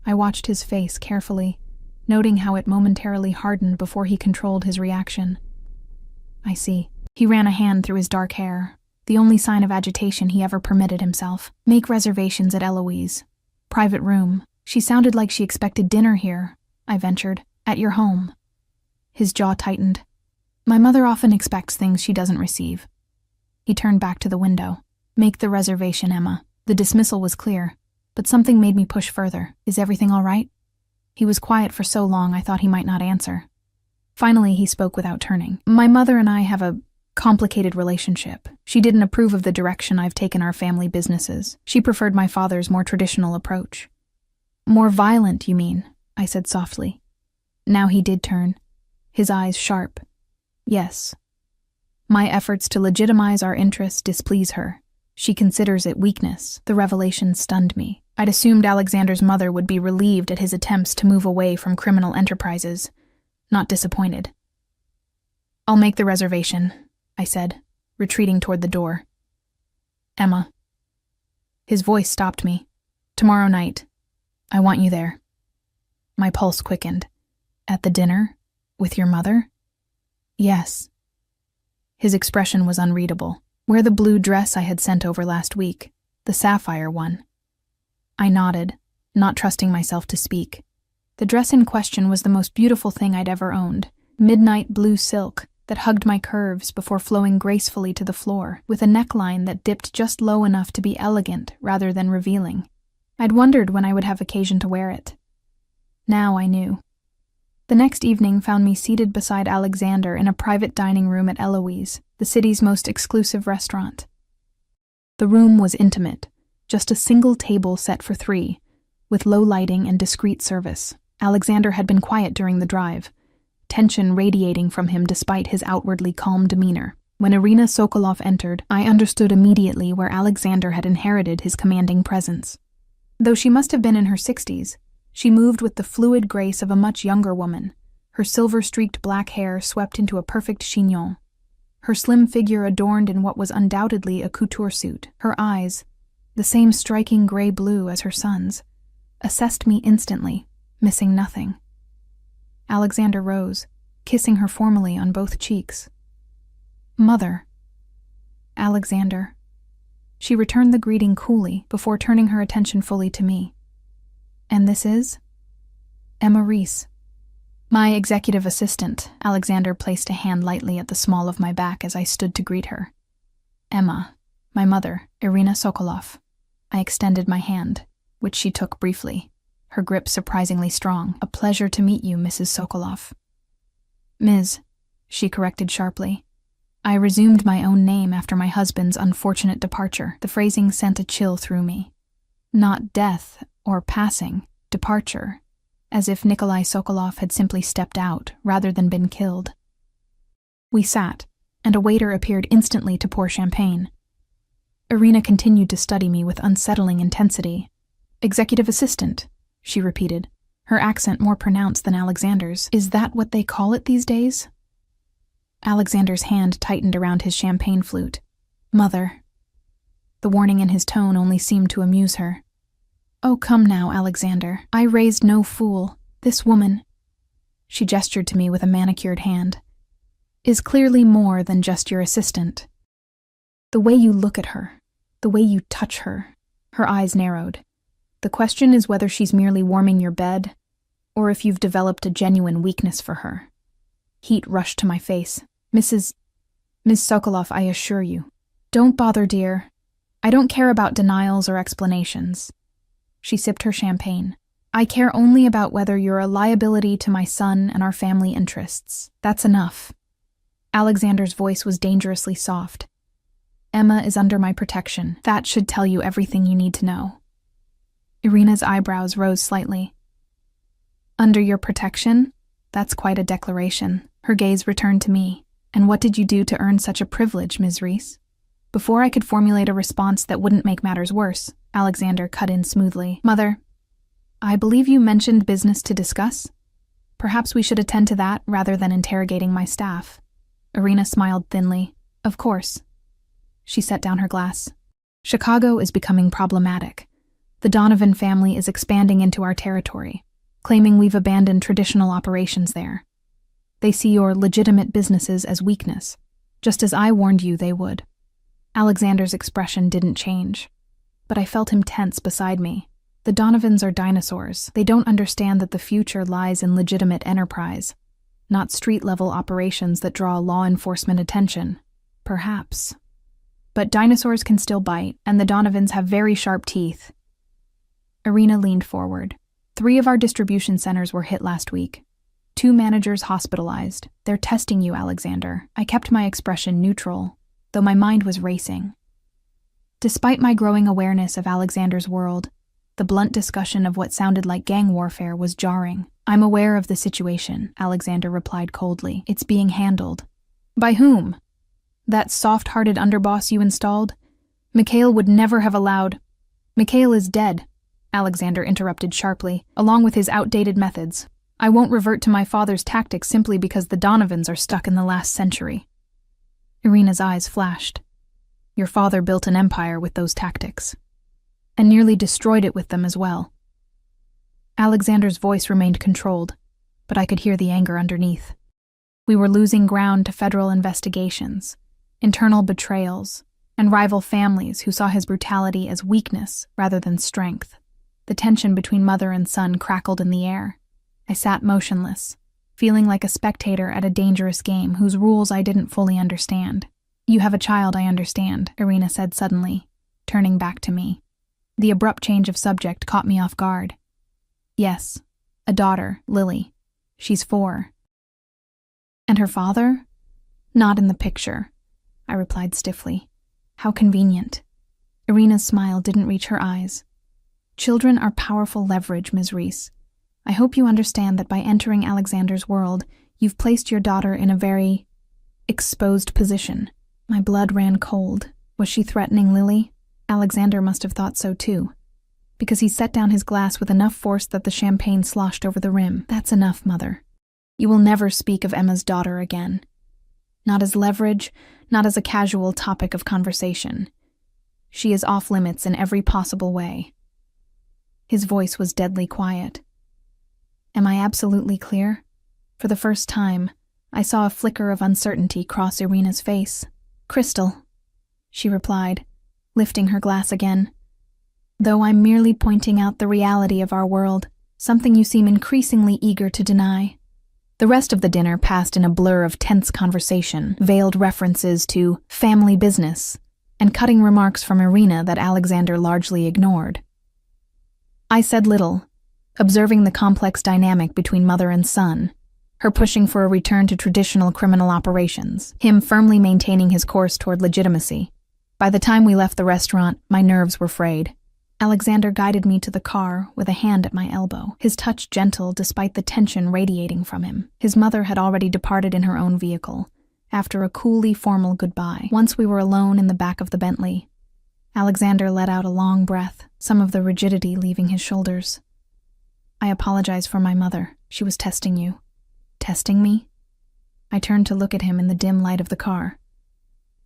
I watched his face carefully, noting how it momentarily hardened before he controlled his reaction. "I see." He ran a hand through his dark hair, the only sign of agitation he ever permitted himself. "Make reservations at Eloise. Private room. She sounded like she expected dinner here," I ventured. "At your home." His jaw tightened. "My mother often expects things she doesn't receive." He turned back to the window. "Make the reservation, Emma." The dismissal was clear, but something made me push further. "Is everything all right?" He was quiet for so long I thought he might not answer. Finally, he spoke without turning. "My mother and I have a complicated relationship. She didn't approve of the direction I've taken our family businesses. She preferred my father's more traditional approach." "More violent, you mean?" I said softly. Now he did turn, his eyes sharp. "Yes. My efforts to legitimize our interests displease her. She considers it weakness." The revelation stunned me. I'd assumed Alexander's mother would be relieved at his attempts to move away from criminal enterprises, not disappointed. "I'll make the reservation," I said, retreating toward the door. "Emma." His voice stopped me. "Tomorrow night. I want you there." My pulse quickened. "At the dinner? With your mother?" "Yes." His expression was unreadable. "Wear the blue dress I had sent over last week, the sapphire one." I nodded, not trusting myself to speak. The dress in question was the most beautiful thing I'd ever owned. Midnight blue silk that hugged my curves before flowing gracefully to the floor, with a neckline that dipped just low enough to be elegant rather than revealing. I'd wondered when I would have occasion to wear it. Now I knew. The next evening found me seated beside Alexander in a private dining room at Eloise, the city's most exclusive restaurant. The room was intimate, just a single table set for 3, with low lighting and discreet service. Alexander had been quiet during the drive, tension radiating from him despite his outwardly calm demeanor. When Irina Sokolov entered, I understood immediately where Alexander had inherited his commanding presence. Though she must have been in her 60s, she moved with the fluid grace of a much younger woman, her silver-streaked black hair swept into a perfect chignon, her slim figure adorned in what was undoubtedly a couture suit. Her eyes, the same striking gray-blue as her son's, assessed me instantly, missing nothing. Alexander rose, kissing her formally on both cheeks. "Mother." "Alexander." She returned the greeting coolly before turning her attention fully to me. "And this is?" "Emma Reese." "My executive assistant." Alexander placed a hand lightly at the small of my back as I stood to greet her. "Emma, my mother, Irina Sokolov." I extended my hand, which she took briefly, her grip surprisingly strong. "A pleasure to meet you, Mrs. Sokolov." "Ms.," she corrected sharply. I resumed my own name after my husband's unfortunate departure. The phrasing sent a chill through me. Not death or passing, departure, as if Nikolai Sokolov had simply stepped out rather than been killed. We sat, and a waiter appeared instantly to pour champagne. Irina continued to study me with unsettling intensity. "Executive assistant," she repeated, her accent more pronounced than Alexander's. "Is that what they call it these days?" Alexander's hand tightened around his champagne flute. "Mother." The warning in his tone only seemed to amuse her. "Oh, come now, Alexander. I raised no fool. This woman," she gestured to me with a manicured hand, "is clearly more than just your assistant. The way you look at her, the way you touch her," her eyes narrowed. "The question is whether she's merely warming your bed, or if you've developed a genuine weakness for her." Heat rushed to my face. Miss Sokolov, I assure you." "Don't bother, dear. I don't care about denials or explanations." She sipped her champagne. "I care only about whether you're a liability to my son and our family interests. That's enough." Alexander's voice was dangerously soft. "Emma is under my protection. That should tell you everything you need to know." Irina's eyebrows rose slightly. "Under your protection? That's quite a declaration." Her gaze returned to me. "And what did you do to earn such a privilege, Ms. Reese?" Before I could formulate a response that wouldn't make matters worse, Alexander cut in smoothly. "Mother, I believe you mentioned business to discuss. Perhaps we should attend to that rather than interrogating my staff." Irina smiled thinly. "Of course." She set down her glass. "Chicago is becoming problematic. The Donovan family is expanding into our territory, claiming we've abandoned traditional operations there. They see your legitimate businesses as weakness, just as I warned you they would." Alexander's expression didn't change, but I felt him tense beside me. The Donovans are dinosaurs. They don't understand that the future lies in legitimate enterprise, not street-level operations that draw law enforcement attention. Perhaps. But dinosaurs can still bite, and the Donovans have very sharp teeth. Irina leaned forward. 3 of our distribution centers were hit last week. 2 managers hospitalized. They're testing you, Alexander. I kept my expression neutral, though my mind was racing. Despite my growing awareness of Alexander's world, the blunt discussion of what sounded like gang warfare was jarring. "I'm aware of the situation," Alexander replied coldly. "It's being handled." "By whom? That soft-hearted underboss you installed? Mikhail would never have allowed—" "Mikhail is dead," Alexander interrupted sharply, "along with his outdated methods. I won't revert to my father's tactics simply because the Donovans are stuck in the last century." Irina's eyes flashed. "Your father built an empire with those tactics, and nearly destroyed it with them as well." Alexander's voice remained controlled, but I could hear the anger underneath. We were losing ground to federal investigations, internal betrayals, and rival families who saw his brutality as weakness rather than strength. The tension between mother and son crackled in the air. I sat motionless, feeling like a spectator at a dangerous game whose rules I didn't fully understand. "You have a child, I understand," Irina said suddenly, turning back to me. The abrupt change of subject caught me off guard. "Yes, a daughter, Lily. She's 4. "And her father?" "Not in the picture," I replied stiffly. "How convenient." Irina's smile didn't reach her eyes. "Children are powerful leverage, Ms. Reese. I hope you understand that by entering Alexander's world, you've placed your daughter in a very exposed position." My blood ran cold. Was she threatening Lily? Alexander must have thought so too, because he set down his glass with enough force that the champagne sloshed over the rim. "That's enough, Mother. You will never speak of Emma's daughter again. Not as leverage, not as a casual topic of conversation. She is off limits in every possible way. His voice was deadly quiet. Am I absolutely clear? For the first time, I saw a flicker of uncertainty cross Irina's face. Crystal, she replied, lifting her glass again. Though I'm merely pointing out the reality of our world, something you seem increasingly eager to deny. The rest of the dinner passed in a blur of tense conversation, veiled references to family business, and cutting remarks from Irina that Alexander largely ignored. I said little, observing the complex dynamic between mother and son, her pushing for a return to traditional criminal operations, him firmly maintaining his course toward legitimacy. By the time we left the restaurant, my nerves were frayed. Alexander guided me to the car with a hand at my elbow, his touch gentle despite the tension radiating from him. His mother had already departed in her own vehicle, after a coolly formal goodbye. Once we were alone in the back of the Bentley, Alexander let out a long breath, some of the rigidity leaving his shoulders. I apologize for my mother. She was testing you. Testing me? I turned to look at him in the dim light of the car.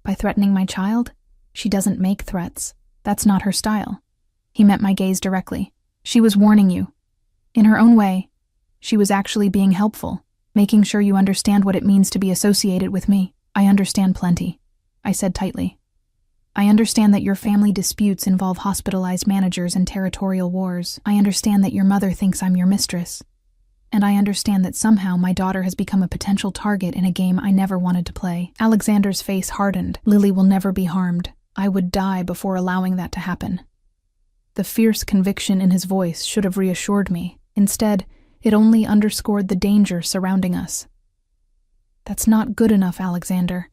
By threatening my child? She doesn't make threats. That's not her style. He met my gaze directly. She was warning you. In her own way, she was actually being helpful, making sure you understand what it means to be associated with me. I understand plenty, I said tightly. I understand that your family disputes involve hospitalized managers and territorial wars. I understand that your mother thinks I'm your mistress. And I understand that somehow my daughter has become a potential target in a game I never wanted to play. Alexander's face hardened. Lily will never be harmed. I would die before allowing that to happen. The fierce conviction in his voice should have reassured me. Instead, it only underscored the danger surrounding us. That's not good enough, Alexander.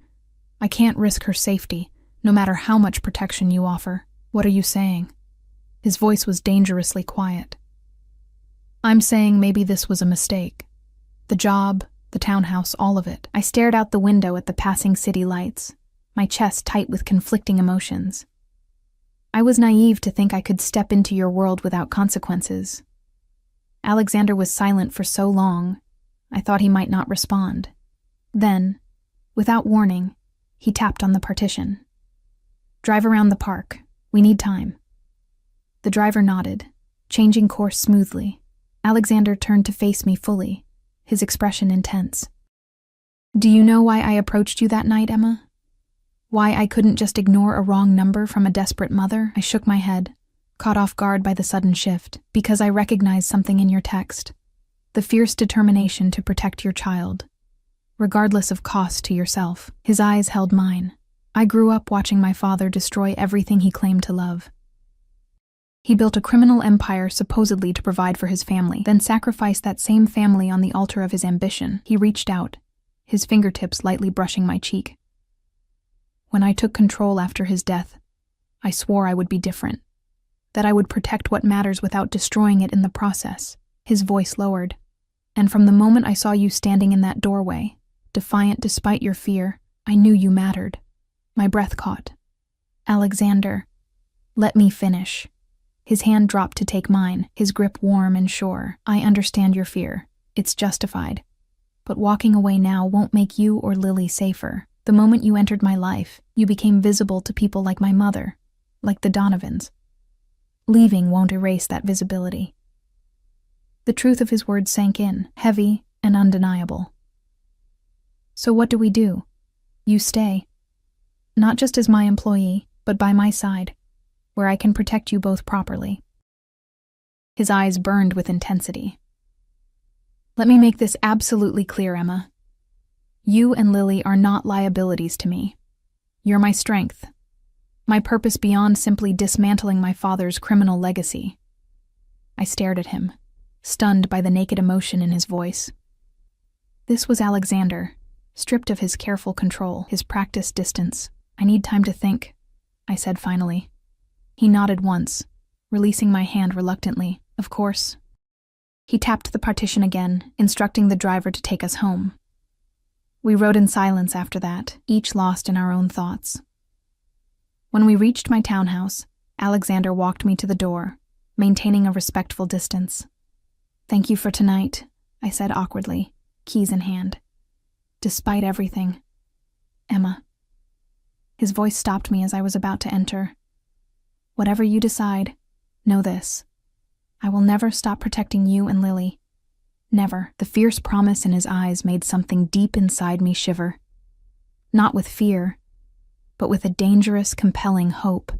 I can't risk her safety, no matter how much protection you offer. What are you saying? His voice was dangerously quiet. I'm saying maybe this was a mistake. The job, the townhouse, all of it. I stared out the window at the passing city lights, my chest tight with conflicting emotions. I was naive to think I could step into your world without consequences. Alexander was silent for so long, I thought he might not respond. Then, without warning, he tapped on the partition. Drive around the park. We need time. The driver nodded, changing course smoothly. Alexander turned to face me fully, his expression intense. Do you know why I approached you that night, Emma? Why I couldn't just ignore a wrong number from a desperate mother? I shook my head, caught off guard by the sudden shift, because I recognized something in your text. The fierce determination to protect your child, regardless of cost to yourself. His eyes held mine. I grew up watching my father destroy everything he claimed to love. He built a criminal empire supposedly to provide for his family, then sacrificed that same family on the altar of his ambition. He reached out, his fingertips lightly brushing my cheek. When I took control after his death, I swore I would be different, that I would protect what matters without destroying it in the process. His voice lowered, and from the moment I saw you standing in that doorway, defiant despite your fear, I knew you mattered. My breath caught. Alexander, let me finish. His hand dropped to take mine, his grip warm and sure. I understand your fear. It's justified. But walking away now won't make you or Lily safer. The moment you entered my life, you became visible to people like my mother, like the Donovans. Leaving won't erase that visibility. The truth of his words sank in, heavy and undeniable. So what do we do? You stay. Not just as my employee, but by my side, where I can protect you both properly. His eyes burned with intensity. Let me make this absolutely clear, Emma. You and Lily are not liabilities to me. You're my strength, my purpose beyond simply dismantling my father's criminal legacy. I stared at him, stunned by the naked emotion in his voice. This was Alexander, stripped of his careful control, his practiced distance. I need time to think, I said finally. He nodded once, releasing my hand reluctantly. Of course. He tapped the partition again, instructing the driver to take us home. We rode in silence after that, each lost in our own thoughts. When we reached my townhouse, Alexander walked me to the door, maintaining a respectful distance. Thank you for tonight, I said awkwardly, keys in hand. Despite everything, Emma. His voice stopped me as I was about to enter. Whatever you decide, know this. I will never stop protecting you and Lily. Never. The fierce promise in his eyes made something deep inside me shiver. Not with fear, but with a dangerous, compelling hope.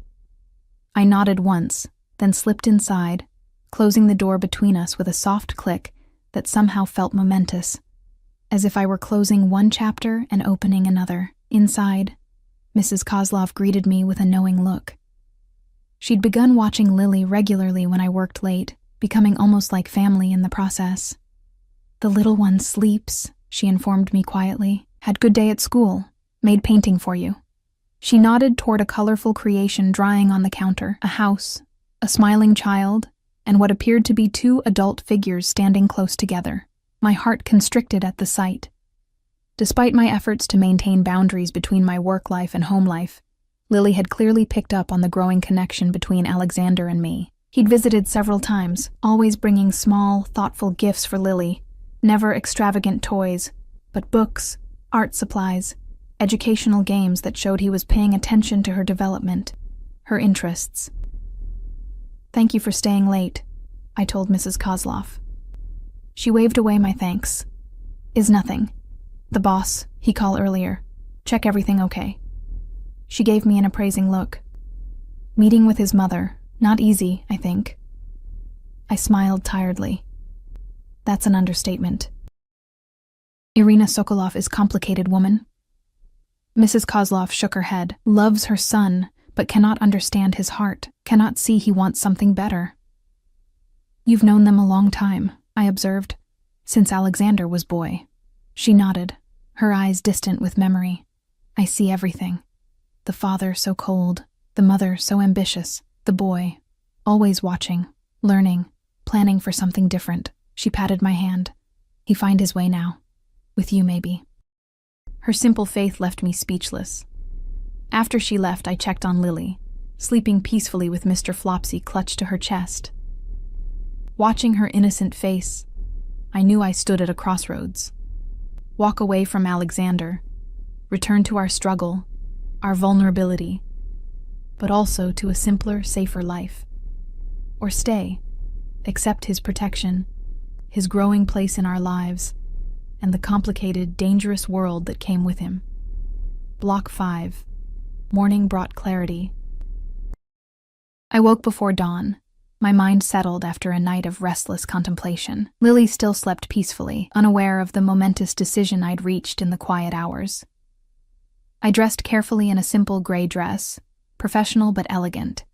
I nodded once, then slipped inside, closing the door between us with a soft click that somehow felt momentous, as if I were closing one chapter and opening another. Inside, Mrs. Kozlov greeted me with a knowing look. She'd begun watching Lily regularly when I worked late, becoming almost like family in the process. "The little one sleeps," she informed me quietly. "Had good day at school. Made painting for you." She nodded toward a colorful creation drying on the counter, a house, a smiling child, and what appeared to be two adult figures standing close together. My heart constricted at the sight. Despite my efforts to maintain boundaries between my work life and home life, Lily had clearly picked up on the growing connection between Alexander and me. He'd visited several times, always bringing small, thoughtful gifts for Lily, never extravagant toys, but books, art supplies, educational games that showed he was paying attention to her development, her interests. "Thank you for staying late," I told Mrs. Kozlov. She waved away my thanks. "Is nothing. The boss, he called earlier. Check everything okay." She gave me an appraising look. Meeting with his mother, not easy, I think. I smiled tiredly. That's an understatement. "Irina Sokolov is complicated woman." Mrs. Kozlov shook her head. "Loves her son, but cannot understand his heart, cannot see he wants something better." "You've known them a long time," I observed, "since Alexander was boy." She nodded, her eyes distant with memory. "I see everything. The father so cold, the mother so ambitious, the boy always watching, learning, planning for something different." She patted my hand. "He find his way now. With you, maybe." Her simple faith left me speechless. After she left, I checked on Lily, sleeping peacefully with Mr. Flopsy clutched to her chest. Watching her innocent face, I knew I stood at a crossroads. Walk away from Alexander, return to our struggle, our vulnerability, but also to a simpler, safer life. Or stay, accept his protection, his growing place in our lives, and the complicated, dangerous world that came with him. Block 5. Morning brought clarity. I woke before dawn, my mind settled after a night of restless contemplation. Lily still slept peacefully, unaware of the momentous decision I'd reached in the quiet hours. I dressed carefully in a simple gray dress, professional but elegant,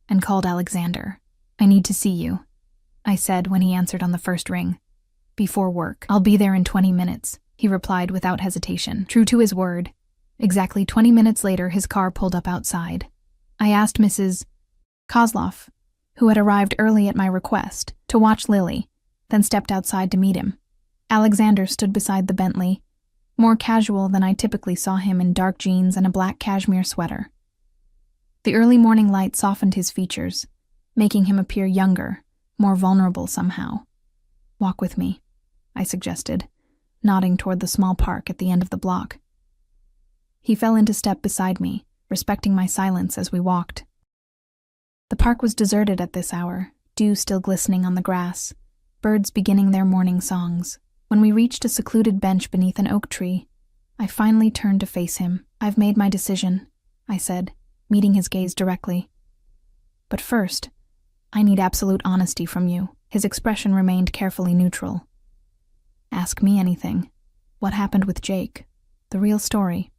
and called Alexander. "I need to see you," I said when he answered on the first ring. "Before work. I'll be there in 20 minutes, he replied without hesitation. True to his word, exactly 20 minutes later his car pulled up outside. I asked Mrs. Kozlov, who had arrived early at my request, to watch Lily, then stepped outside to meet him. Alexander stood beside the Bentley, more casual than I typically saw him in dark jeans and a black cashmere sweater. The early morning light softened his features, making him appear younger, more vulnerable somehow. "Walk with me," I suggested, nodding toward the small park at the end of the block. He fell into step beside me, respecting my silence as we walked. The park was deserted at this hour, dew still glistening on the grass, birds beginning their morning songs. When we reached a secluded bench beneath an oak tree, I finally turned to face him. "I've made my decision," I said, meeting his gaze directly. "But first, I need absolute honesty from you." His expression remained carefully neutral. "Ask me anything. What happened with Jake? The real story."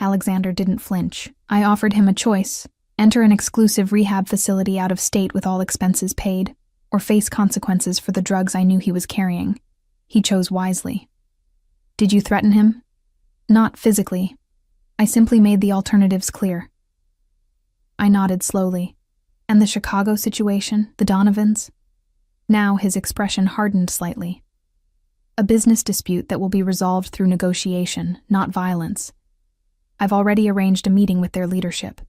Alexander didn't flinch. I offered him a choice: enter an exclusive rehab facility out of state with all expenses paid, or face consequences for the drugs I knew he was carrying. He chose wisely. "Did you threaten him?" "Not physically. I simply made the alternatives clear." I nodded slowly. "And the Chicago situation, the Donovans?" Now his expression hardened slightly. "A business dispute that will be resolved through negotiation, not violence. I've already arranged a meeting with their leadership.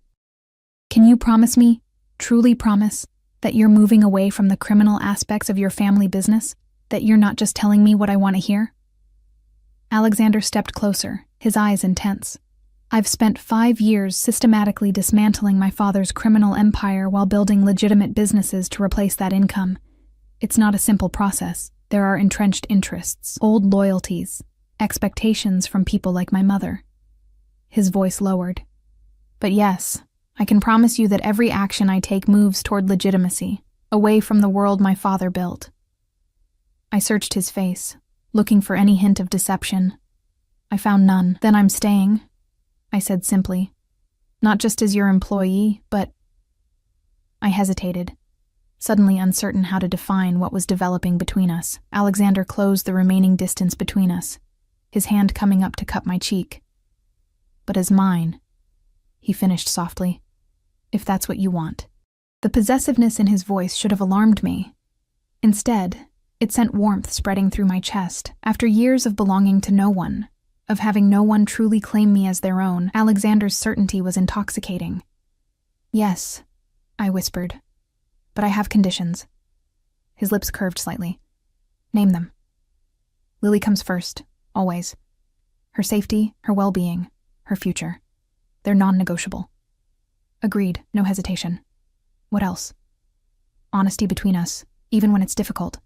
Can you promise me, truly promise, that you're moving away from the criminal aspects of your family business? That you're not just telling me what I want to hear?" Alexander stepped closer, his eyes intense. I've spent 5 years systematically dismantling my father's criminal empire while building legitimate businesses to replace that income. It's not a simple process. There are entrenched interests, old loyalties, expectations from people like my mother. His voice lowered. But yes, I can promise you that every action I take moves toward legitimacy, away from the world my father built. I searched his face, looking for any hint of deception. I found none. Then I'm staying, I said simply. Not just as your employee, but... I hesitated, suddenly uncertain how to define what was developing between us. Alexander closed the remaining distance between us, his hand coming up to cup my cheek. But as mine, he finished softly, if that's what you want. The possessiveness in his voice should have alarmed me. Instead, it sent warmth spreading through my chest. After years of belonging to no one, of having no one truly claim me as their own, Alexander's certainty was intoxicating. Yes, I whispered, but I have conditions. His lips curved slightly. Name them. Lily comes first, always. Her safety, her well-being, her future. They're non-negotiable. Agreed, no hesitation. What else? Honesty between us, even when it's difficult.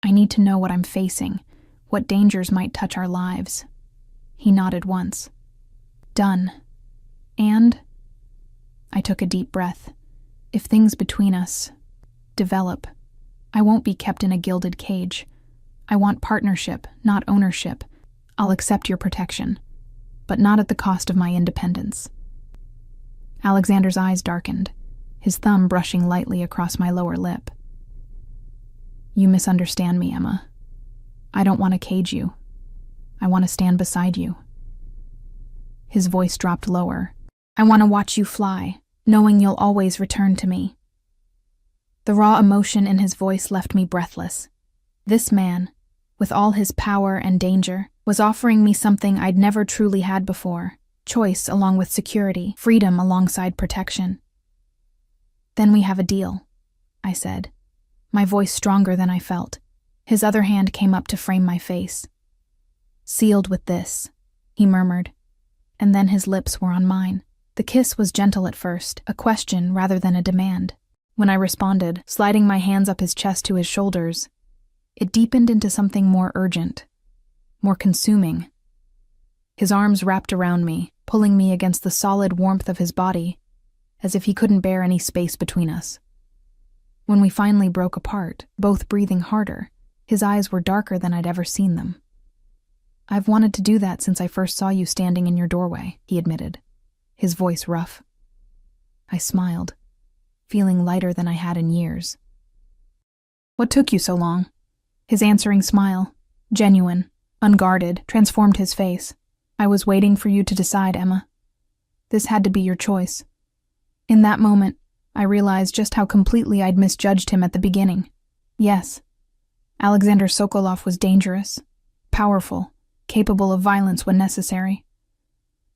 I need to know what I'm facing, what dangers might touch our lives. He nodded once. Done. And? I took a deep breath. If things between us develop, I won't be kept in a gilded cage. I want partnership, not ownership. I'll accept your protection, but not at the cost of my independence. Alexander's eyes darkened, his thumb brushing lightly across my lower lip. You misunderstand me, Emma. I don't want to cage you. I want to stand beside you. His voice dropped lower. I want to watch you fly, knowing you'll always return to me. The raw emotion in his voice left me breathless. This man, with all his power and danger, was offering me something I'd never truly had before. Choice along with security, freedom alongside protection. Then we have a deal, I said, my voice stronger than I felt. His other hand came up to frame my face. Sealed with this, he murmured, and then his lips were on mine. The kiss was gentle at first, a question rather than a demand. When I responded, sliding my hands up his chest to his shoulders, it deepened into something more urgent, more consuming. His arms wrapped around me, pulling me against the solid warmth of his body, as if he couldn't bear any space between us. When we finally broke apart, both breathing harder, his eyes were darker than I'd ever seen them. I've wanted to do that since I first saw you standing in your doorway, he admitted, his voice rough. I smiled, feeling lighter than I had in years. What took you so long? His answering smile, genuine, unguarded, transformed his face. I was waiting for you to decide, Emma. This had to be your choice. In that moment, I realized just how completely I'd misjudged him at the beginning. Yes, Alexander Sokolov was dangerous, powerful, capable of violence when necessary.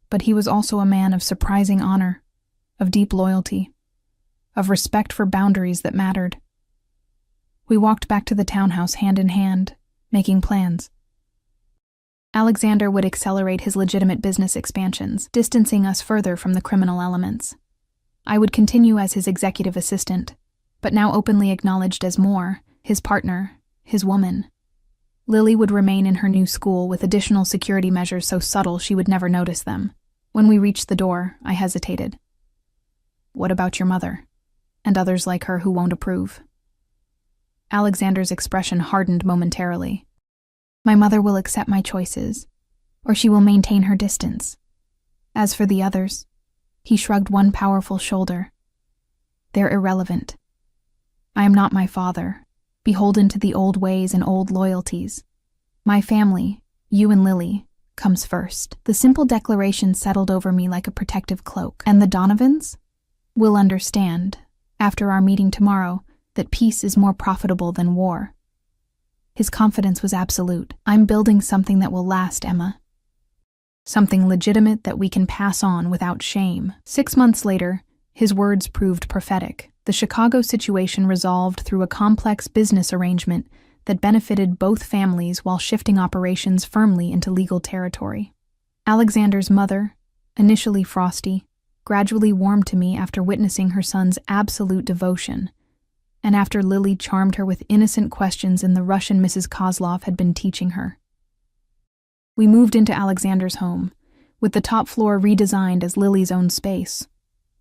But he was also a man of surprising honor, of deep loyalty, of respect for boundaries that mattered. We walked back to the townhouse hand in hand, making plans. Alexander would accelerate his legitimate business expansions, distancing us further from the criminal elements. I would continue as his executive assistant, but now openly acknowledged as more, his partner, his woman. Lily would remain in her new school with additional security measures so subtle she would never notice them. When we reached the door, I hesitated. What about your mother, and others like her who won't approve? Alexander's expression hardened momentarily. My mother will accept my choices, or she will maintain her distance. As for the others, he shrugged one powerful shoulder. They're irrelevant. I am not my father, beholden to the old ways and old loyalties. My family, you and Lily, comes first. The simple declaration settled over me like a protective cloak. And the Donovans? Will understand, after our meeting tomorrow, that peace is more profitable than war. His confidence was absolute. I'm building something that will last, Emma. Something legitimate that we can pass on without shame. 6 months later, his words proved prophetic. The Chicago situation resolved through a complex business arrangement that benefited both families while shifting operations firmly into legal territory. Alexander's mother, initially frosty, gradually warmed to me after witnessing her son's absolute devotion, and after Lily charmed her with innocent questions in the Russian Mrs. Kozlov had been teaching her. We moved into Alexander's home, with the top floor redesigned as Lily's own space.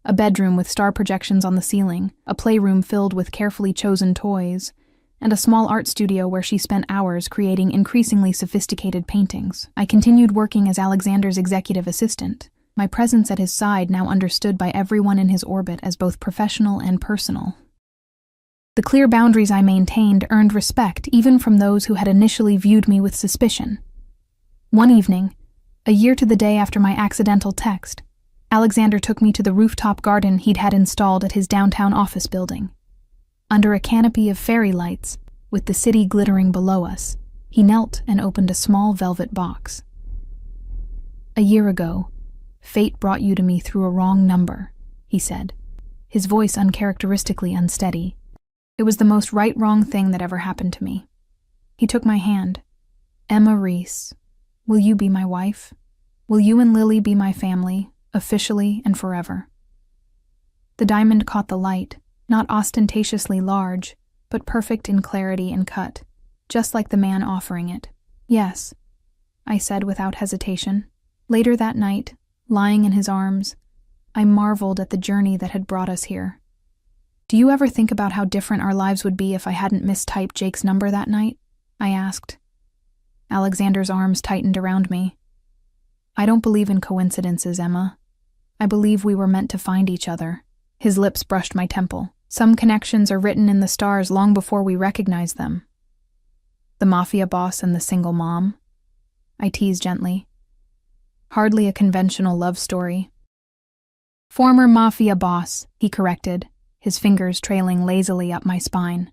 A bedroom with star projections on the ceiling, a playroom filled with carefully chosen toys, and a small art studio where she spent hours creating increasingly sophisticated paintings. I continued working as Alexander's executive assistant, my presence at his side now understood by everyone in his orbit as both professional and personal. The clear boundaries I maintained earned respect even from those who had initially viewed me with suspicion. One evening, a year to the day after my accidental text, Alexander took me to the rooftop garden he'd had installed at his downtown office building. Under a canopy of fairy lights, with the city glittering below us, he knelt and opened a small velvet box. "A year ago, fate brought you to me through a wrong number," he said, his voice uncharacteristically unsteady. It was the most right-wrong thing that ever happened to me. He took my hand. "Emma Reese, will you be my wife? Will you and Lily be my family, officially and forever?" The diamond caught the light, not ostentatiously large, but perfect in clarity and cut, just like the man offering it. "Yes," I said without hesitation. Later that night, lying in his arms, I marveled at the journey that had brought us here. "Do you ever think about how different our lives would be if I hadn't mistyped Jake's number that night?" I asked. Alexander's arms tightened around me. "I don't believe in coincidences, Emma. I believe we were meant to find each other." His lips brushed my temple. "Some connections are written in the stars long before we recognize them." "The Mafia boss and the single mom?" I teased gently. "Hardly a conventional love story." "Former Mafia boss," he corrected, his fingers trailing lazily up my spine.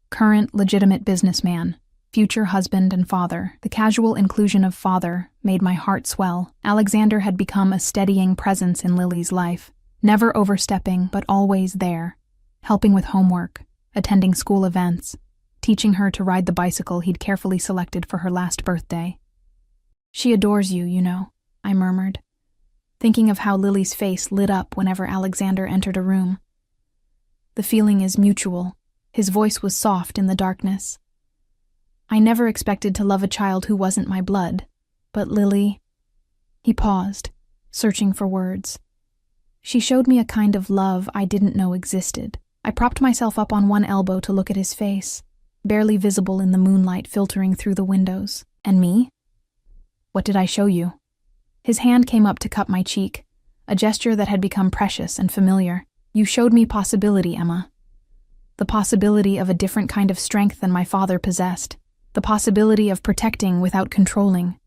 "Current legitimate businessman, future husband and father." The casual inclusion of father made my heart swell. Alexander had become a steadying presence in Lily's life, never overstepping but always there, helping with homework, attending school events, teaching her to ride the bicycle he'd carefully selected for her last birthday. "She adores you, you know," I murmured, thinking of how Lily's face lit up whenever Alexander entered a room. "The feeling is mutual." His voice was soft in the darkness. "I never expected to love a child who wasn't my blood, but Lily..." He paused, searching for words. "She showed me a kind of love I didn't know existed." I propped myself up on one elbow to look at his face, barely visible in the moonlight filtering through the windows. "And me? What did I show you?" His hand came up to cup my cheek, a gesture that had become precious and familiar. "You showed me possibility, Emma. The possibility of a different kind of strength than my father possessed. The possibility of protecting without controlling.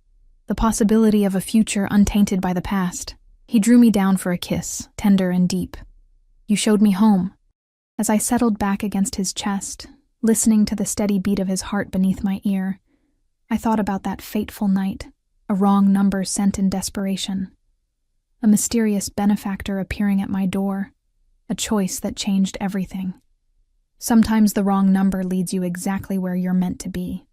The possibility of a future untainted by the past." He drew me down for a kiss, tender and deep. "You showed me home." As I settled back against his chest, listening to the steady beat of his heart beneath my ear, I thought about that fateful night, a wrong number sent in desperation. A mysterious benefactor appearing at my door, a choice that changed everything. Sometimes the wrong number leads you exactly where you're meant to be.